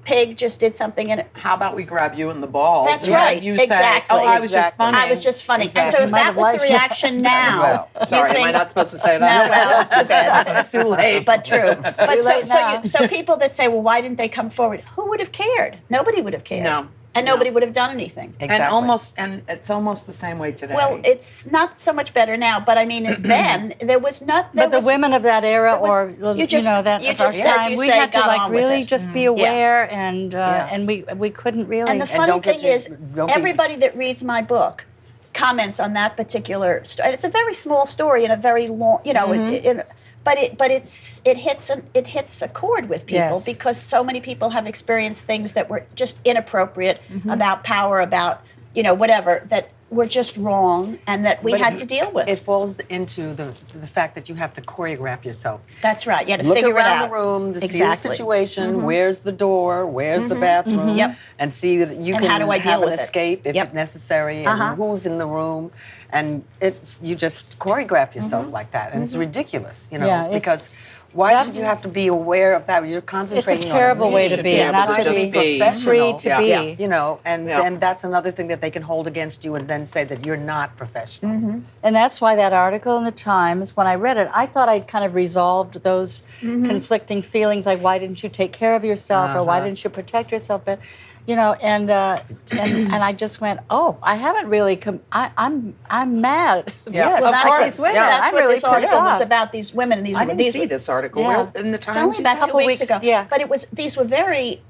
pig just did something in it. How about we grab you in the balls? That's and right. You Exactly. say, "Oh, I was just Exactly. funny." I was just funny. And so if Might that have was liked the you. reaction now, you Sorry, am I think- not supposed to say No, that? well, too bad. It's too late. But true. But too late now. so people that say, well, why didn't they come forward? Who would have cared? Nobody would have cared. No. And nobody would have done anything. Exactly. And it's almost the same way today. Well, it's not so much better now, but I mean, then there was not. There But the was, women of that era, was- or you just- that you of our just, as time, you we say, had to got like on with really it. just be aware, and we couldn't really. And the funny don't get thing you- is, don't be- everybody that reads my book comments on that particular story. It's a very small story and a very long, but it hits a chord with people Yes. because so many people have experienced things that were just inappropriate about power, about whatever, that were just wrong and that we But had to deal with. It falls into the fact that you have to choreograph yourself. That's right. You had to Look figure it around out. the room to see the Exactly. situation. Where's the door? Where's the bathroom? Yep. And see that you And can how do I deal have an with it? escape if Yep. necessary, and Uh-huh. who's in the room, and you just choreograph yourself like that, and it's ridiculous, Yeah, it's- because why that's- should you have to be aware of that? You're it's concentrating a on terrible way to should be, be able not to to just be be free to Yeah. be. Yeah. and Yeah. then that's another thing that they can hold against you and then say that you're not professional. And that's why that article in the Times, when I read it, I thought I'd kind of resolved those conflicting feelings, like why didn't you take care of yourself, or why didn't you protect yourself? But, and I just went, oh, I haven't really I'm mad. Yeah. Well, Of that's course. these women. Yeah. That's I'm what really this article pissed was off. about. These women and these. I didn't these, see this article. Yeah. Where in the It's Times? only you about said? 2 weeks ago. yeah. But these were very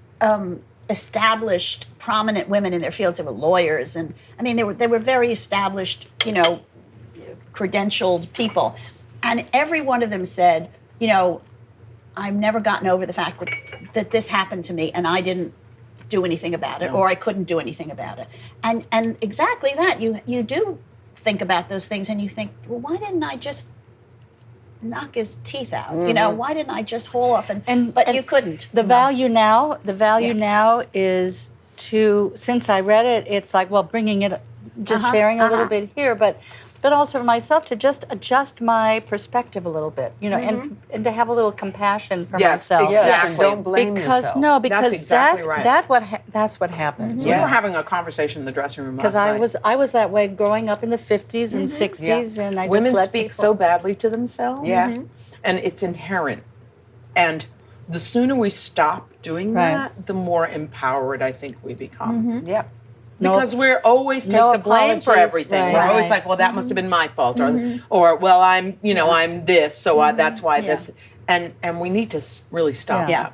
established, prominent women in their fields. They were lawyers, and I mean, they were very established, credentialed people, and every one of them said, I've never gotten over the fact that this happened to me, and I didn't do anything about it, or I couldn't do anything about it, and exactly that. You do think about those things, and you think, well, why didn't I just knock his teeth out? Why didn't I just haul off? But you couldn't. The value now is since I read it, it's like, well, bringing it, just sharing a little bit here, but also for myself to just adjust my perspective a little bit, and to have a little compassion for Yes, myself. Yes, Exactly. and don't blame yourself. Because exactly right. that's what happens. We were having a conversation in the dressing room last Because night. I was that way growing up in the 50s and 60s, and I Women just let speak people, so badly to themselves. Yeah. And it's inherent. And the sooner we stop doing Right. that, the more empowered I think we become. Yeah. Because we're always take no the blame for apologies, everything. right. We're always Right. like, well, that must have been my fault, or well, I'm I'm this, so that's why this. And we need to really stop Yeah. that.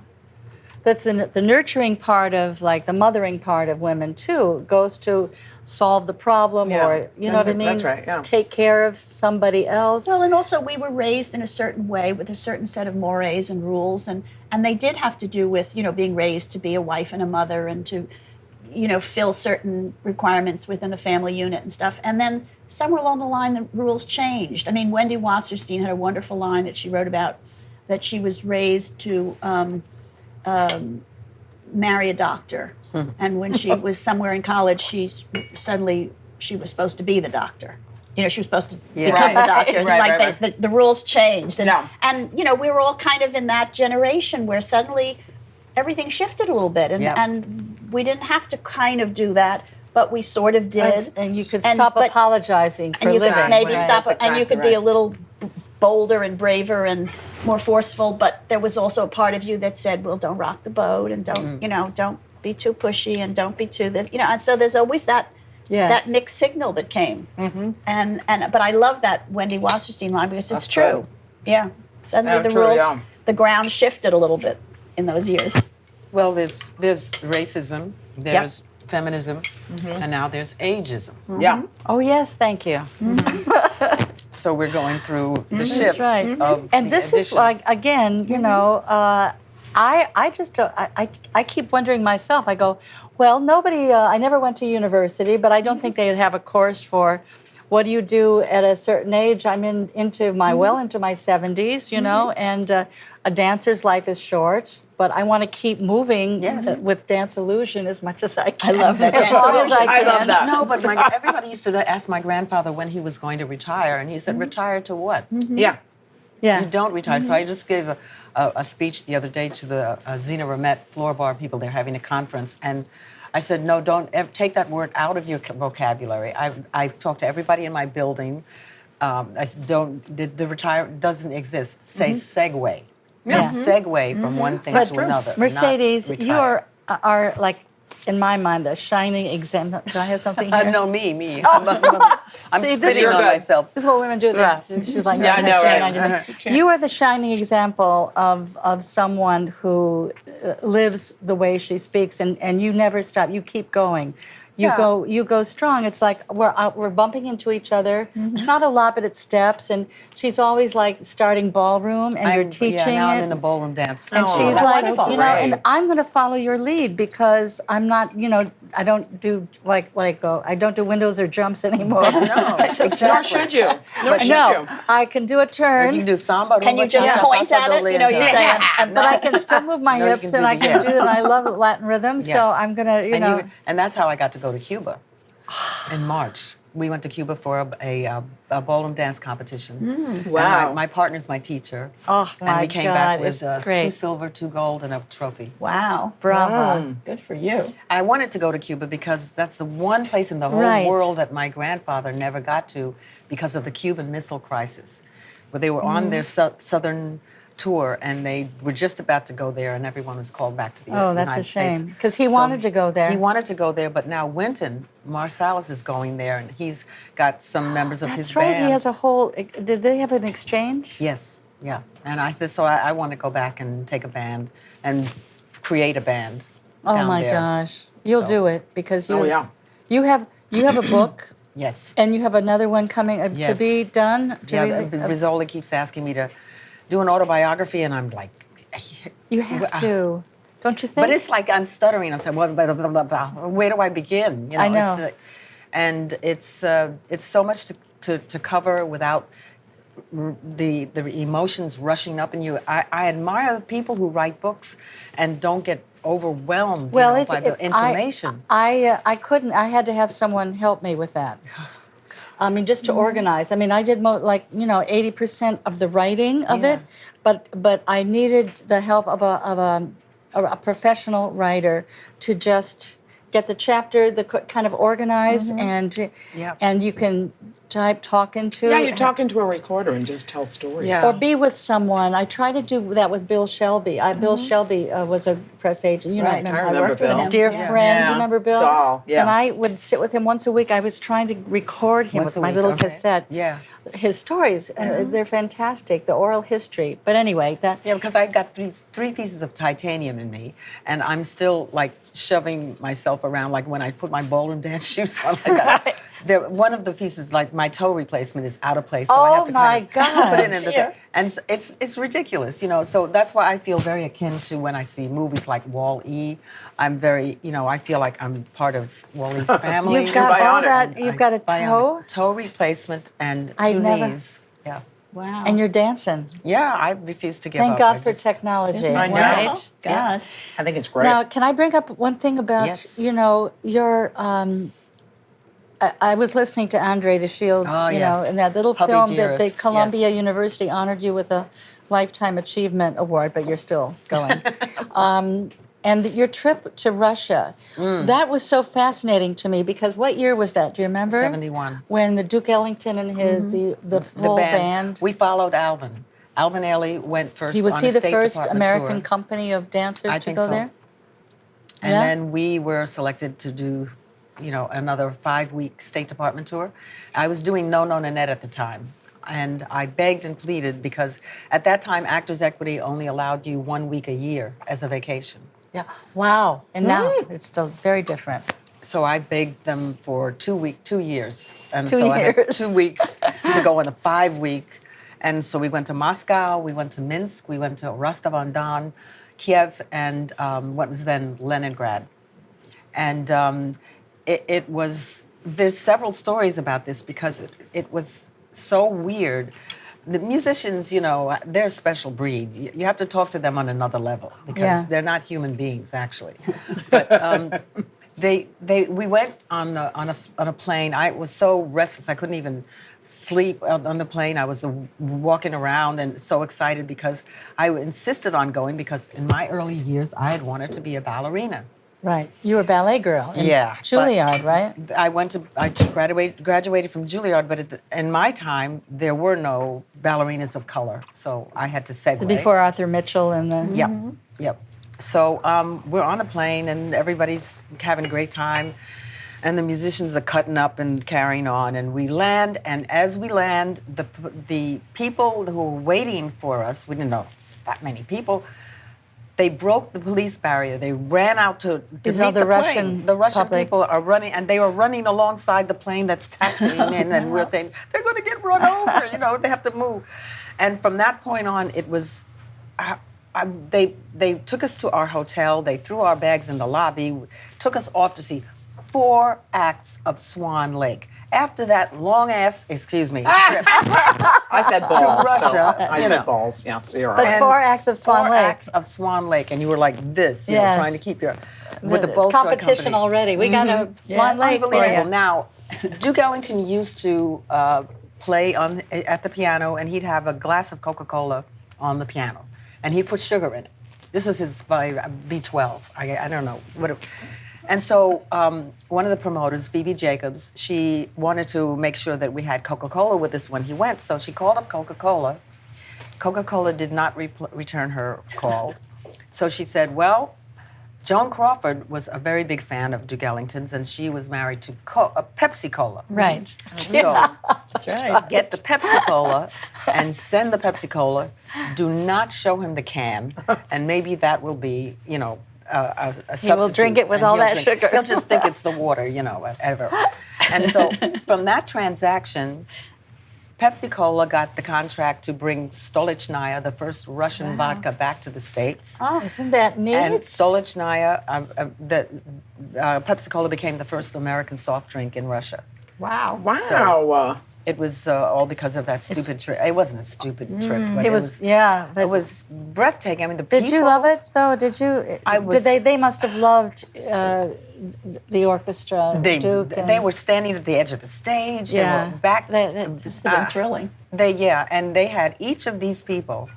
that's the nurturing part of, like, the mothering part of women too, goes to solve the problem, Yeah. or you know That's what I it. mean, That's right, yeah. take care of somebody else. Well, and also we were raised in a certain way with a certain set of mores and rules, and they did have to do with being raised to be a wife and a mother, and to fill certain requirements within a family unit and stuff. And then somewhere along the line, the rules changed. I mean, Wendy Wasserstein had a wonderful line that she wrote about that she was raised to marry a doctor, and when she was somewhere in college, she was supposed to be the doctor. She was supposed to become Right. the doctor. It's Right, like right. the rules changed, and Yeah. and we were all kind of in that generation where suddenly everything shifted a little bit, and Yep. and we didn't have to kind of do that, but we sort of did. and you could And- stop but- apologizing for And you living. could maybe Right. stop, That's and you exactly could be a right. little bolder and braver and more forceful. But there was also a part of you that said, "Well, don't rock the boat, and don't don't be too pushy, and don't be too this." And so there's always that Yes. mixed signal that came. And but I love that Wendy Wasserstein line because it's That's true. good. Yeah, suddenly Yeah, the true, rules, yeah. the ground shifted a little bit in those years. Well, there's racism, there's feminism, and now there's ageism. Yeah. Oh yes, thank you. So we're going through the shifts right. of And the this is addition. like, again, I just I keep wondering myself. I go, well, nobody. I never went to university, but I don't think they'd have a course for what do you do at a certain age? I'm into my into my 70s, you know, and a dancer's life is short. But I want to keep moving with Dance Illusion as much as I can. I love that. As long as I can. I love that. No, but everybody used to ask my grandfather when he was going to retire, and he said, "Retire to what? Yeah. Yeah. You don't retire." So I just gave a speech the other day to the Zena Ramette floor bar people. They're having a conference, and I said, "No, don't ever take that word out of your vocabulary." I talk to everybody in my building. I said, the retire doesn't exist. Say segue. Yeah. Segue from one thing But to another. Mercedes, not you retire. are like, in my mind, the shining example. Do I have something here? No, me. I'm See, this spitting is on good. myself. This is what women do. Yeah. She's like, Yeah, I know, right? You are the shining example of someone who lives the way she speaks, and you never stop. You keep going. You go strong. It's like we're bumping into each other, not a lot, but it's steps. And she's always like starting ballroom, and you're teaching now it. I'm in the ballroom dance. And she's that's like, wonderful. you know, Great. and I'm going to follow your lead because I'm not, you know, I don't do I don't do windows or jumps anymore. No, Nor should you. Nor should No, you. I can do a turn. You can do samba. Can you rumba, just cha-cha, point at paso it? You know, you doble, say, and- but I can still move my No, you hips can and do I the can do yes. it. And I love Latin rhythm, so Yes. I'm gonna, you know. And that's how I got to go to Cuba in March. We went to Cuba for a ballroom dance competition. Wow. And my partner's my teacher. Oh, And my we came God, back with it's great. 2 silver, 2 gold, and a trophy. wow. Bravo. Good for you. I wanted to go to Cuba because that's the one place in the whole Right. world that my grandfather never got to because of the Cuban Missile Crisis. Where they were on their southern tour and they were just about to go there and everyone was called back to the Oh, United that's a States. shame, 'cause he wanted to go there. He wanted to go there, but now Wynton Marsalis is going there and he's got some members of his That's right. band. He has a whole. Did they have an exchange? Yes, yeah. And I said, so I want to go back and take a band and create a band Oh down my there. gosh, you'll So- do it because you. Oh, yeah. You have a book. Yes. And you have another one coming to Yes. be done? Yeah, Rizzoli keeps asking me to do an autobiography, and I'm like, You have to, don't you think? But it's like I'm stuttering. I'm saying, well, blah, blah, blah, blah. Where do I begin? You know, I know. And it's so much to cover without the emotions rushing up in you. I admire the people who write books and don't get overwhelmed by the information. I couldn't. I had to have someone help me with that. I mean, just to organize. I mean, I did 80% of the writing of it, but I needed the help of a professional writer to just get the chapter, kind of organized, and you can talk into. Yeah, you talk into a recorder and just tell stories. Yeah. Or be with someone. I try to do that with Bill Shelby. Bill Shelby was a press agent. You know, Right. remember, I remember worked with Bill. him. dear Yeah. friend. Do Yeah. you remember Bill? Doll, yeah. And I would sit with him once a week. I was trying to record him Once with a my week, little okay. cassette. Yeah. His stories, they're fantastic. The oral history. But anyway, Yeah, because I got three pieces of titanium in me, and I'm still like shoving myself around. Like when I put my ballroom dance shoes on, one of the pieces, like my toe replacement, is out of place, so I have to kind of God. put it in the Dear. and it's ridiculous, you know. So that's why I feel very akin to when I see movies like Wall-E. I'm very, I feel like I'm part of Wall-E's family. You've got all bionic. that. You've got a toe, toe replacement and I 2 never- knees. Yeah. Wow. and you're dancing. Yeah, I refuse to give Thank up. God I for just- technology, Isn't I it know. right? wonderful? God. I think it's great. Now, can I bring up one thing about Yes. your? I was listening to Andre de Shields, Oh, yes. in that little Puppy film that the Dearest, Columbia yes. University honored you with a Lifetime Achievement Award, but you're still going. And your trip to Russia, that was so fascinating to me because what year was that? Do you remember? 71. When the Duke Ellington and the full band. We followed Alvin. Alvin Ailey went first Was on he a the State first Department American tour. company of dancers I to think go so. there? And Yeah? then we were selected to do, another 5-week State Department tour. I was doing No No Nanette at the time. And I begged and pleaded because at that time, Actors Equity only allowed you 1 week a year as a vacation. Yeah. Wow. And now it's still very different. So I begged them for 2 years. And 2 so I had years. 2 weeks to go on a 5-week. And so we went to Moscow, we went to Minsk, we went to Rostov-on-Don, Kiev, and what was then Leningrad. And it was there's several stories about this because it was so weird. The musicians, you know, they're a special breed. You have to talk to them on another level because they're not human beings, actually. But we went on a plane. I was so restless I couldn't even sleep on the plane. I was walking around and so excited because I insisted on going because in my early years I had wanted to be a ballerina. Right. You were a ballet girl. In Yeah. Juilliard, right? I graduated from Juilliard, but in my time, there were no ballerinas of color, so I had to segue. Before Arthur Mitchell and the... Yep. So we're on a plane, and everybody's having a great time, and the musicians are cutting up and carrying on, and we land, and as we land, the people who were waiting for us, we didn't know that many people, they broke the police barrier. They ran out to meet the plane. The Russian public. people are running, and they were running alongside the plane that's taxiing in, and we're saying, they're going to get run over, you know, they have to move. And from that point on, it was, they took us to our hotel, they threw our bags in the lobby, took us off to see 4 acts of Swan Lake. After that long-ass, trip, I said balls. to Russia, I said balls. Yeah, so you're But right. 4 acts of Swan Four Lake. acts of Swan Lake, and you were like this, you know, Yes. trying to keep your with the It's Bolshoi competition company. already. We got a Swan Lake for Unbelievable. you. Now, Duke Ellington used to play at the piano, and he'd have a glass of Coca-Cola on the piano, and he'd put sugar in it. This is his B12. I don't know what. And so one of the promoters, Phoebe Jacobs, she wanted to make sure that we had Coca-Cola with us when he went. So she called up Coca-Cola. Coca-Cola did not return her call. So she said, well, Joan Crawford was a very big fan of Duke Ellington's, and she was married to Pepsi-Cola. Right. So That's right. get the Pepsi-Cola and send the Pepsi-Cola. Do not show him the can, and maybe that will be, you know, a substitute. He will drink it with and all he'll that drink- sugar. He'll just think it's the water, you know, whatever. And so from that transaction, Pepsi-Cola got the contract to bring Stolichnaya, the first Russian vodka, back to the States. Oh, isn't that neat? And Stolichnaya, Pepsi-Cola became the first American soft drink in Russia. Wow. Wow. It was all because of that stupid trip. It wasn't a stupid trip, but It was, yeah. But it was breathtaking. I mean, the did people. you love it, though? Did you? was- Did they must have loved the orchestra, Duke. They were standing at the edge of the stage. Yeah. They were back. It's been thrilling. And they had each of these people.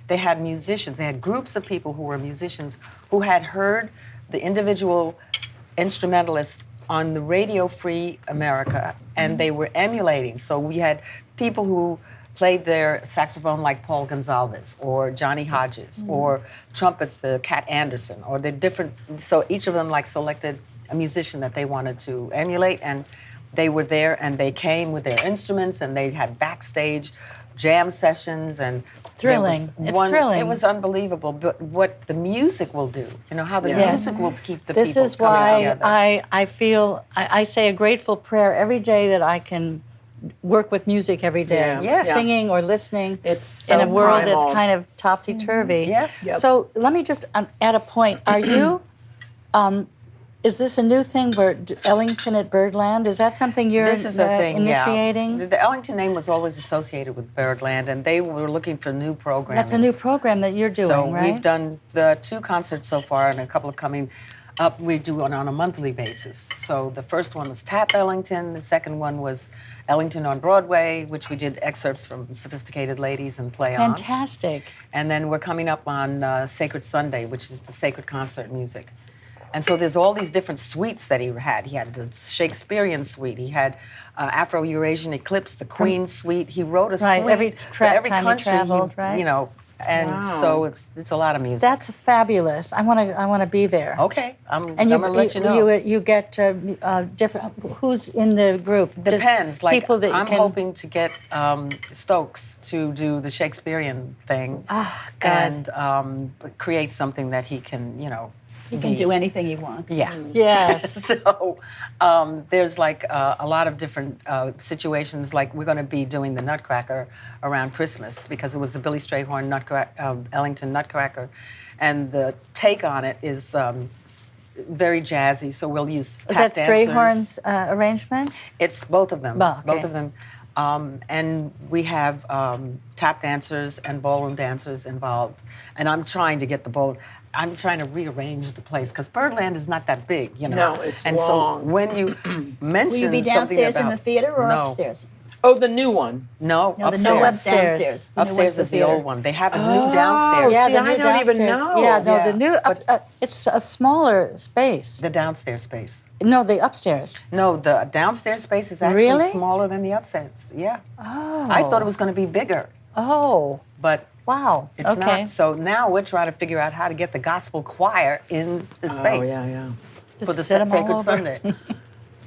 They had musicians. They had groups of people who were musicians who had heard the individual instrumentalists on the Radio Free America, and they were emulating. So we had people who played their saxophone like Paul Gonsalves or Johnny Hodges, or trumpets, the Cat Anderson, or the different. So each of them like selected a musician that they wanted to emulate, and they were there, and they came with their instruments, and they had backstage jam sessions, and Thrilling. there was It's thrilling. It was unbelievable, but what the music will do, you know, how the Yeah. music will keep the This people is coming why together. I feel, I say a grateful prayer every day that I can work with music every day. Yeah. Yes. Singing or listening It's so in a world primal. that's kind of topsy-turvy. Yeah. Yep. So let me just add a point. Are you, is this a new thing, Ellington at Birdland? Is that something you're This is a thing, initiating? yeah. The Ellington name was always associated with Birdland, and they were looking for new programming. That's a new program that you're doing, So right? we've done the 2 concerts so far, and a couple are coming up. We do it on a monthly basis. So the first one was Tap Ellington. The second one was Ellington on Broadway, which we did excerpts from Sophisticated Ladies and play on. Fantastic. And then we're coming up on Sacred Sunday, which is the sacred concert music. And so there's all these different suites that he had. He had the Shakespearean suite. He had Afro-Eurasian Eclipse, the Queen suite. He wrote a Right, suite every for every time he country. traveled, right? You know, and Wow. so it's a lot of music. That's fabulous. I want to be there. Okay, I'm And gonna let you know. you get different. Who's in the group? Just Depends. Like people that I'm can, hoping to get Stokes to do the Shakespearean thing, God. and create something that he can, you know. He can do anything he wants. Yeah. Yes. So there's like a lot of different situations. Like we're going to be doing the Nutcracker around Christmas because it was the Billy Strayhorn Ellington Nutcracker, and the take on it is very jazzy, so we'll use Is tap that dancers. Strayhorn's arrangement? It's both of them. Oh, okay. Both of them. And we have tap dancers and ballroom dancers involved. And I'm trying to get I'm trying to rearrange the place because Birdland is not that big, you know. No, it's and long. so when you mention Will you be something downstairs about, in the theater or no. upstairs? Oh, the new one. No, No, the upstairs. new one's Upstairs. downstairs. The new Upstairs one's is the theater. old one. They have a new downstairs. Yeah, See, the I new don't even downstairs. know. Yeah, no, Yeah, the new. but- It's a smaller space. The downstairs space. No, the upstairs. No, the downstairs space is actually Really? smaller than the upstairs. Yeah. Oh. I thought it was going to be bigger, Oh, but wow. it's okay. not. So now we're trying to figure out how to get the gospel choir in the space Oh, yeah. Just for the sit 'em all Sacred over. Sunday.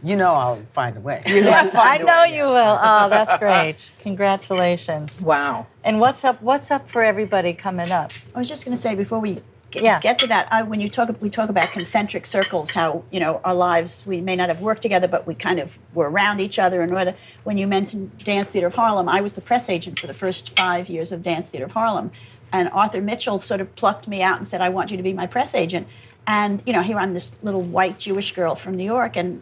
You know I'll find a way. I know you will. Oh, that's great. Congratulations. Wow. And what's up for everybody coming up? I was just going to say before we Yeah. get to that, when we talk about concentric circles, how our lives, we may not have worked together, but we kind of were around each other. And when you mentioned Dance Theater of Harlem, I was the press agent for the first 5 years of Dance Theater of Harlem, and Arthur Mitchell sort of plucked me out and said, "I want you to be my press agent." And here I'm this little white Jewish girl from New York, and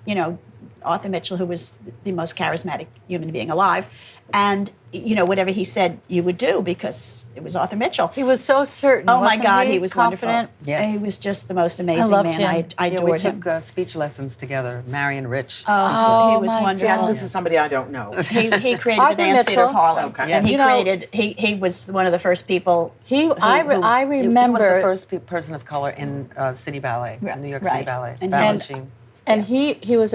Arthur Mitchell, who was the most charismatic human being alive, and whatever he said, you would do because it was Arthur Mitchell. He was so certain. Oh my wasn't God, he was confident. wonderful. Yes. He was just the most amazing loved man. him. I Yeah, adored we him. took speech lessons together, Mary and Rich. Oh, he was my wonderful. God. This is somebody I don't know. He created Arthur the Dance Theater of Mitchell. Harlem, Okay. and he You know- created. He was one of the first people. I He remember. was the first person of color in City Ballet, New York City Right. Ballet. And Balanchine. And he was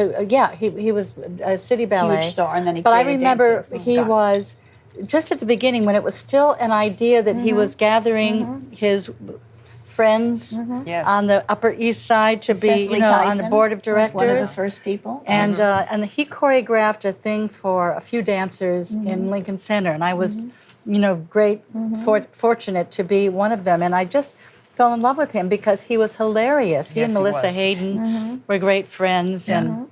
he was a city ballet Huge star, and then he But I created remember Dance Theater. he God. was just at the beginning when it was still an idea that he was gathering his friends Yes. on the Upper East Side to be Cecily on the Tyson board of was one of the directors. first people. And he choreographed a thing for a few dancers in Lincoln Center, and I was, fortunate to be one of them. And I just fell in love with him because he was hilarious. He Yes, and he Melissa was. Hayden were great friends, and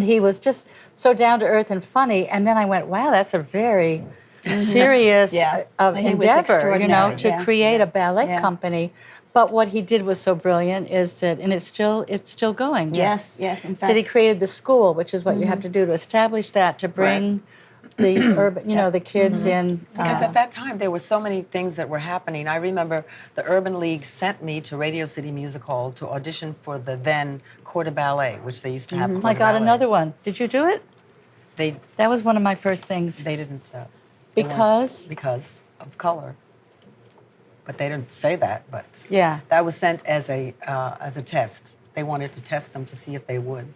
he was just so down to earth and funny. And then I went, wow, that's a very serious Yeah. He was endeavor, extraordinary, to yeah. create a ballet Yeah. company. But what he did was so brilliant is that, and it's still going. Yes, yes. In That he fact, created the school, which is what you have to do to establish that, to bring the urban, the kids in. Because at that time, there were so many things that were happening. I remember the Urban League sent me to Radio City Music Hall to audition for the then Corps de Ballet, which they used to have. Oh my God, another one. Did you do it? That was one of my first things. They didn't. Because? Because of color. But they didn't say that. But Yeah. that was sent as a test. They wanted to test them to see if they would.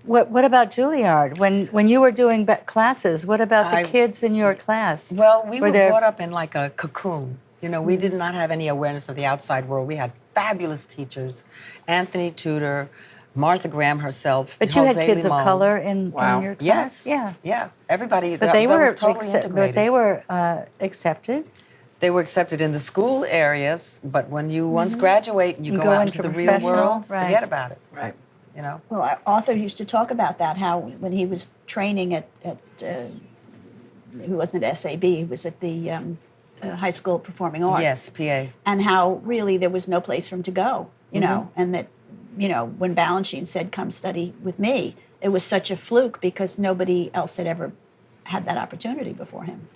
What about Juilliard? When you were doing classes, what about the kids in your class? Well, we were there- brought up in like a cocoon. We did not have any awareness of the outside world. We had fabulous teachers, Anthony Tudor, Martha Graham herself. But you had Jose kids Limon. of color in Wow. your class? Yes. Yeah. Yeah. Everybody. But they that were was totally integrated. but they were accepted. They were accepted in the school areas, but when you once graduate and you You go go out into into the real professional, world, right. forget about it. Right. well, Arthur used to talk about that. How when he was training at he wasn't at SAB, he was at the High School of Performing Arts. Yes, PA. And how really there was no place for him to go, and that, when Balanchine said, "Come study with me," it was such a fluke because nobody else had ever had that opportunity before him.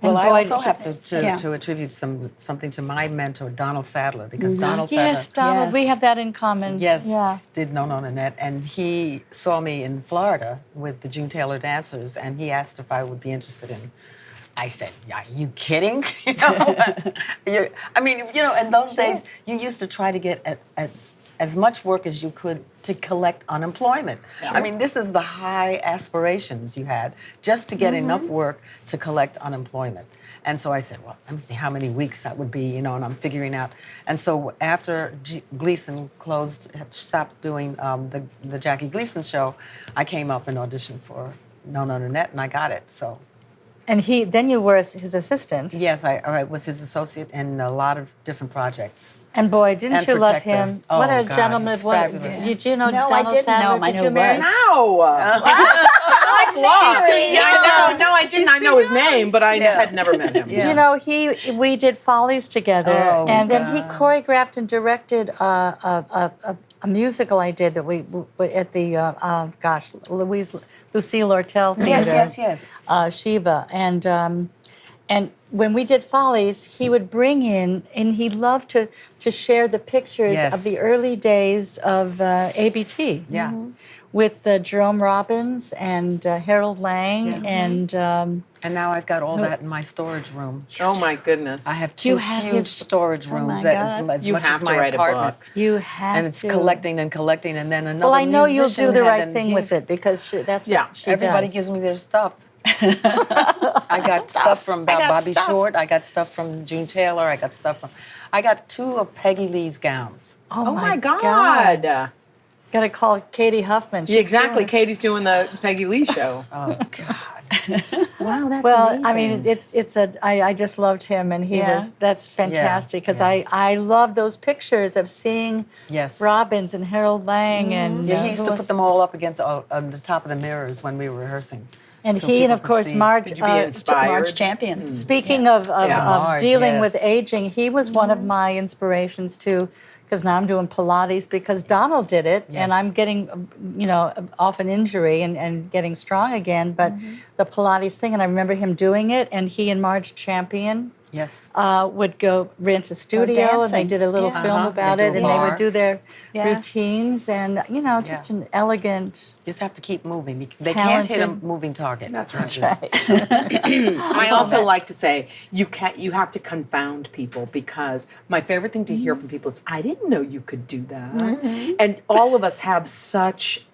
Well, I boy, also have Yeah. to attribute something to my mentor, Donald Sadler, because Donald Yes, Sadler, Donald, we Yes. have that in common. yes, Yeah. did No Nanette, and he saw me in Florida with the June Taylor dancers, and he asked if I would be interested in. I said, "Are you kidding?" In those days, you used to try to get at as much work as you could to collect unemployment. I mean, this is the high aspirations you had just to get enough work to collect unemployment. And so I said, well, let me see how many weeks that would be, and I'm figuring out. And so after Gleason stopped doing the Jackie Gleason show, I came up and auditioned for No Nanette, and I got it. So. And then you were his assistant. Yes, I was his associate in a lot of different projects. And boy, didn't And you love protector. him? Oh, what a God, gentleman! he's What, fabulous. did you know No, I Donald didn't Sadler? know him. I Did know you, who Mary? was. No. I love. No, I didn't. I know his name, but I had never met him. Yeah. We did Follies together, Oh, and then he God. choreographed and directed a a musical I did that we at the Lucille Lortel Theater. Yes. Sheba, and when we did Follies, he would bring in, and he loved to share the pictures Yes. of the early days of ABT. Yeah. With Jerome Robbins and Harold Lang and now I've got all that in my storage room. Oh my goodness. I have you two have huge his- storage rooms my that God. is as You much have as to my write a apartment. book. You have And it's to. collecting and collecting, and then another Well, I know you'll musician do the had right an- thing with it because that's Yeah, what she Everybody does. gives me their stuff. I got stuff from Bobby Short. I got stuff from June Taylor. I got 2 of Peggy Lee's gowns. Oh, Oh my God. Got to call Katie Huffman. Yeah, exactly. Katie's doing the Peggy Lee show. Oh God. Wow, that's Well, amazing. I mean, I just loved him, and that's fantastic because yeah. I love those pictures of seeing Yes. Robbins and Harold Lang and Yeah, he used who to else? put them all up against on the top of the mirrors when we were rehearsing. And so he and people of could course see. Marge. Could you be inspired? Marge Champion. Speaking of Marge, dealing yes. with aging, he was one of my inspirations too, because now I'm doing Pilates because Donald did it, Yes. and I'm getting, off an injury and getting strong again. But the Pilates thing, and I remember him doing it, and he and Marge Champion Yes. would go rent a studio, and they dancing. did a little Yeah. film about They it, do a and they bar. would do their Yeah. routines, and just Yeah. an elegant. You just have to keep moving. They can't hit a Talented. moving target. That's Right. I also like to say you have to confound people, because my favorite thing to hear from people is, I didn't know you could do that. And all of us have such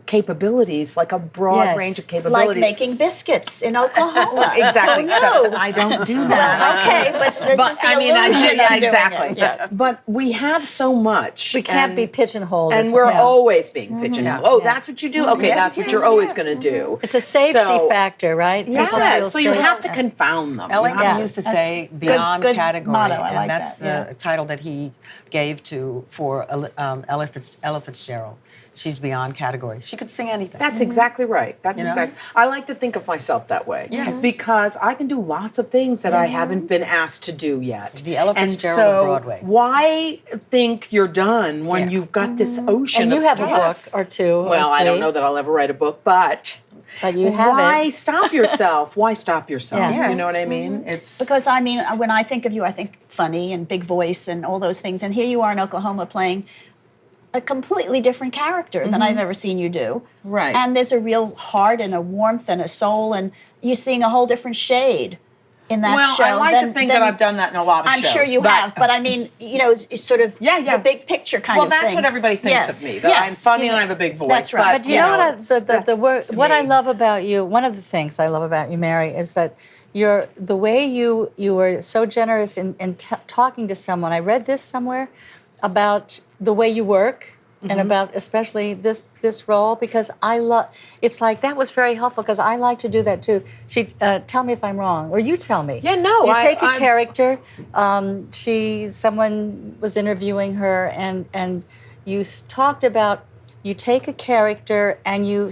capabilities, like a broad Yes. range of Like capabilities. making biscuits in Oklahoma. Exactly. Oh, Except no. I don't do that. Okay, but this is the illusion yeah, of doing exactly. it. Yes. But we have so much. We can't and- be pigeonholed. And as we're well. always being pigeonholed. Oh, Yeah. that's what you do? Okay, Yes, that's what yes, you're always yes. going to do. It's a safety factor, right? People Yeah, feel so you safe. have to confound them. Ellington Yeah. used to That's say good- beyond good category, motto. I and like that's that, the title that he gave for Ella Fitzgerald. She's beyond category. She could sing anything. That's exactly right. That's You know? exactly. I like to think of myself that way. Yes. Because I can do lots of things that I haven't been asked to do yet. The Ella and Fitzgerald so of Broadway. Why think you're done when Yeah. you've got this ocean And you of have a book stuff? or two. Well, or I don't three, know that I'll ever write a book, but but you have why it. stop yourself? Why stop yourself? Yes. You know what I mean? It's Because I mean, when I think of you, I think funny and big voice and all those things. And here you are in Oklahoma playing a completely different character than I've ever seen you do. Right. And there's a real heart and a warmth and a soul, and you're seeing a whole different shade in that well, show. I like to think that I've done that in a lot of I'm shows. sure you have, but I mean, it's sort of Yeah. the big picture kind well, of thing. that's what everybody thinks Yes. of me. That Yes. I'm funny and I have a big voice. That's right. But you know what? that's What I me. love about you, one of the things I love about you, Mary, is that the way you were so generous in talking to someone. I read this somewhere about the way you work. And about especially this role, because I love. It's like that was very helpful because I like to do that too. She tell me if I'm wrong, or you tell me. Yeah, no, You take a I'm- character. Someone was interviewing her, and you talked about. You take a character and you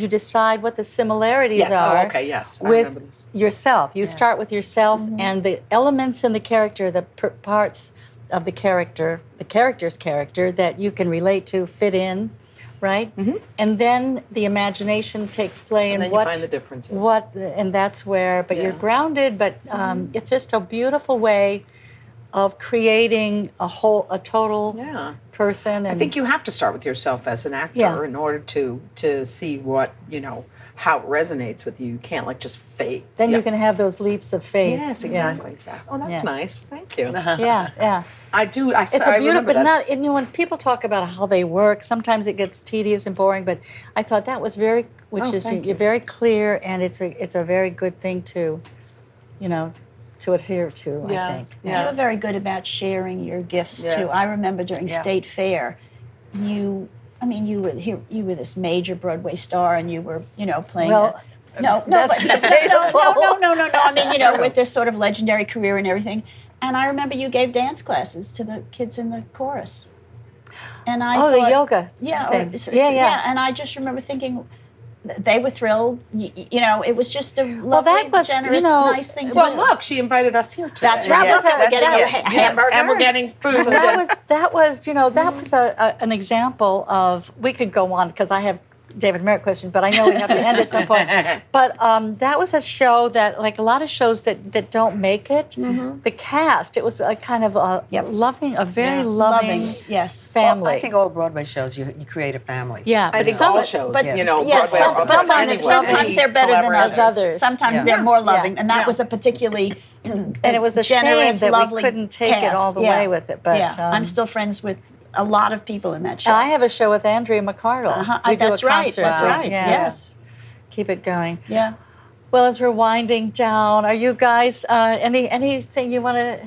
decide what the similarities Yes. are. Oh, okay. Yes. I remember With this. yourself, you start with yourself and the elements in the character, the parts of the character's character that you can relate to, fit in, right? And then the imagination takes play, And in then you find the differences. and that's where. But you're Yeah. grounded. But it's just a beautiful way of creating a total Yeah. person. I And think you have to start with yourself as an actor Yeah. in order to see what, how it resonates with you. You can't just fake. then you can have those leaps of faith. Yes, Yeah. exactly. Oh, that's Yeah. nice. Thank you. Yeah. I do. It's a I beautiful, remember but that. not. When people talk about how they work, sometimes it gets tedious and boring. But I thought that was very, thank you. very clear, and it's a very good thing to adhere to. Yeah. I think. Yeah. You're very good about sharing your gifts Yeah. too. I remember during Yeah. State Fair, you were this major Broadway star, and you were playing. Well, no, that's but, debatable. no. I mean, with this sort of legendary career and everything. And I remember you gave dance classes to the kids in the chorus. And I Oh, the thought, yoga. yeah, thing. yeah. Yeah. And I just remember thinking, they were thrilled. You know, it was just a lovely, that was, generous, you know, nice thing to Well, do. look, she invited us here today. That's right. Yes, Look, we're that's getting it. a hamburger. And we're getting food. that was you know that was an example of, we could go on because I have David Merritt questions, but I know we have to end at some point. But that was a show that, like a lot of shows that don't make it, the cast, it was a kind of a loving, a very loving yes. family. Well, I think all Broadway shows, you create a family. Yeah, I think some- all shows, but- you know, yes, Broadway or sometimes, anywhere, sometimes any they're better than collaborations. others. Sometimes they're more loving, and that was a particularly and it was a shame generous, that lovely we couldn't take it cast. all the way with it. But I'm still friends with a lot of people in that show. I have a show with Andrea McCardle. We do That's a right. concert. That's right. Yeah. Yes. Keep it going. Yeah. Well, as we're winding down, are you guys anything you want to?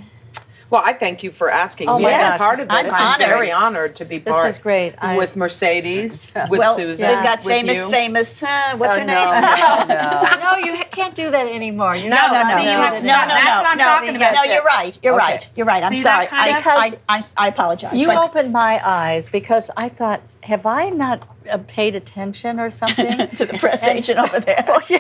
Well, I thank you for asking Oh me my to be gosh. part of this. I'm very honored to be This part is great. with Mercedes, with Well, Susan, we've got with famous, you. what's her name? No, you can't do that anymore. No, you have to stop. That's what I'm talking about. No, you're right. You're right. You're right. I'm See sorry. that kind of- I apologize. You but opened my eyes because I thought, have I not paid attention or something? to the press agent over there. Yeah,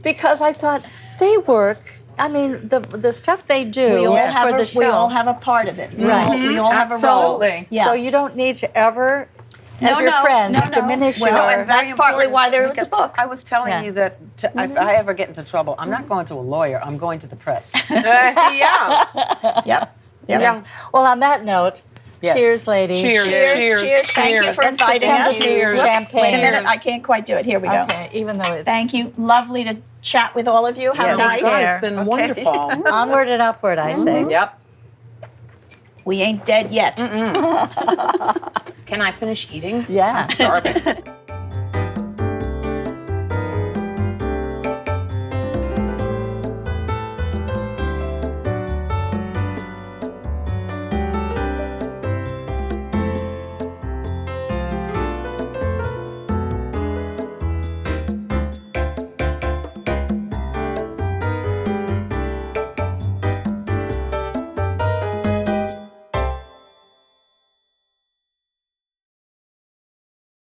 because I thought they work. I mean, the stuff they do We all, for the show. we all have a part of it. Right. We all have a role. Absolutely. Yeah. So you don't need to ever, as your friends, diminish Well, your. and that's partly why there was a Because book. I was telling Yeah. you that if I ever get into trouble, I'm not going to a lawyer. I'm going to the press. Yeah. Yep. Yeah. Well, on that note, Yes. cheers, ladies. Cheers. Cheers. Thank you Cheers. for inviting us. Cheers. Whoops, Champagne. Wait a minute. I can't quite do it. Here we go. Okay, even though it's Thank you. Lovely to chat with all of you. How Yes. nice. God, it's been wonderful. onward and upward, I say. Yep. We ain't dead yet. Can I finish eating? Yeah. I'm starving.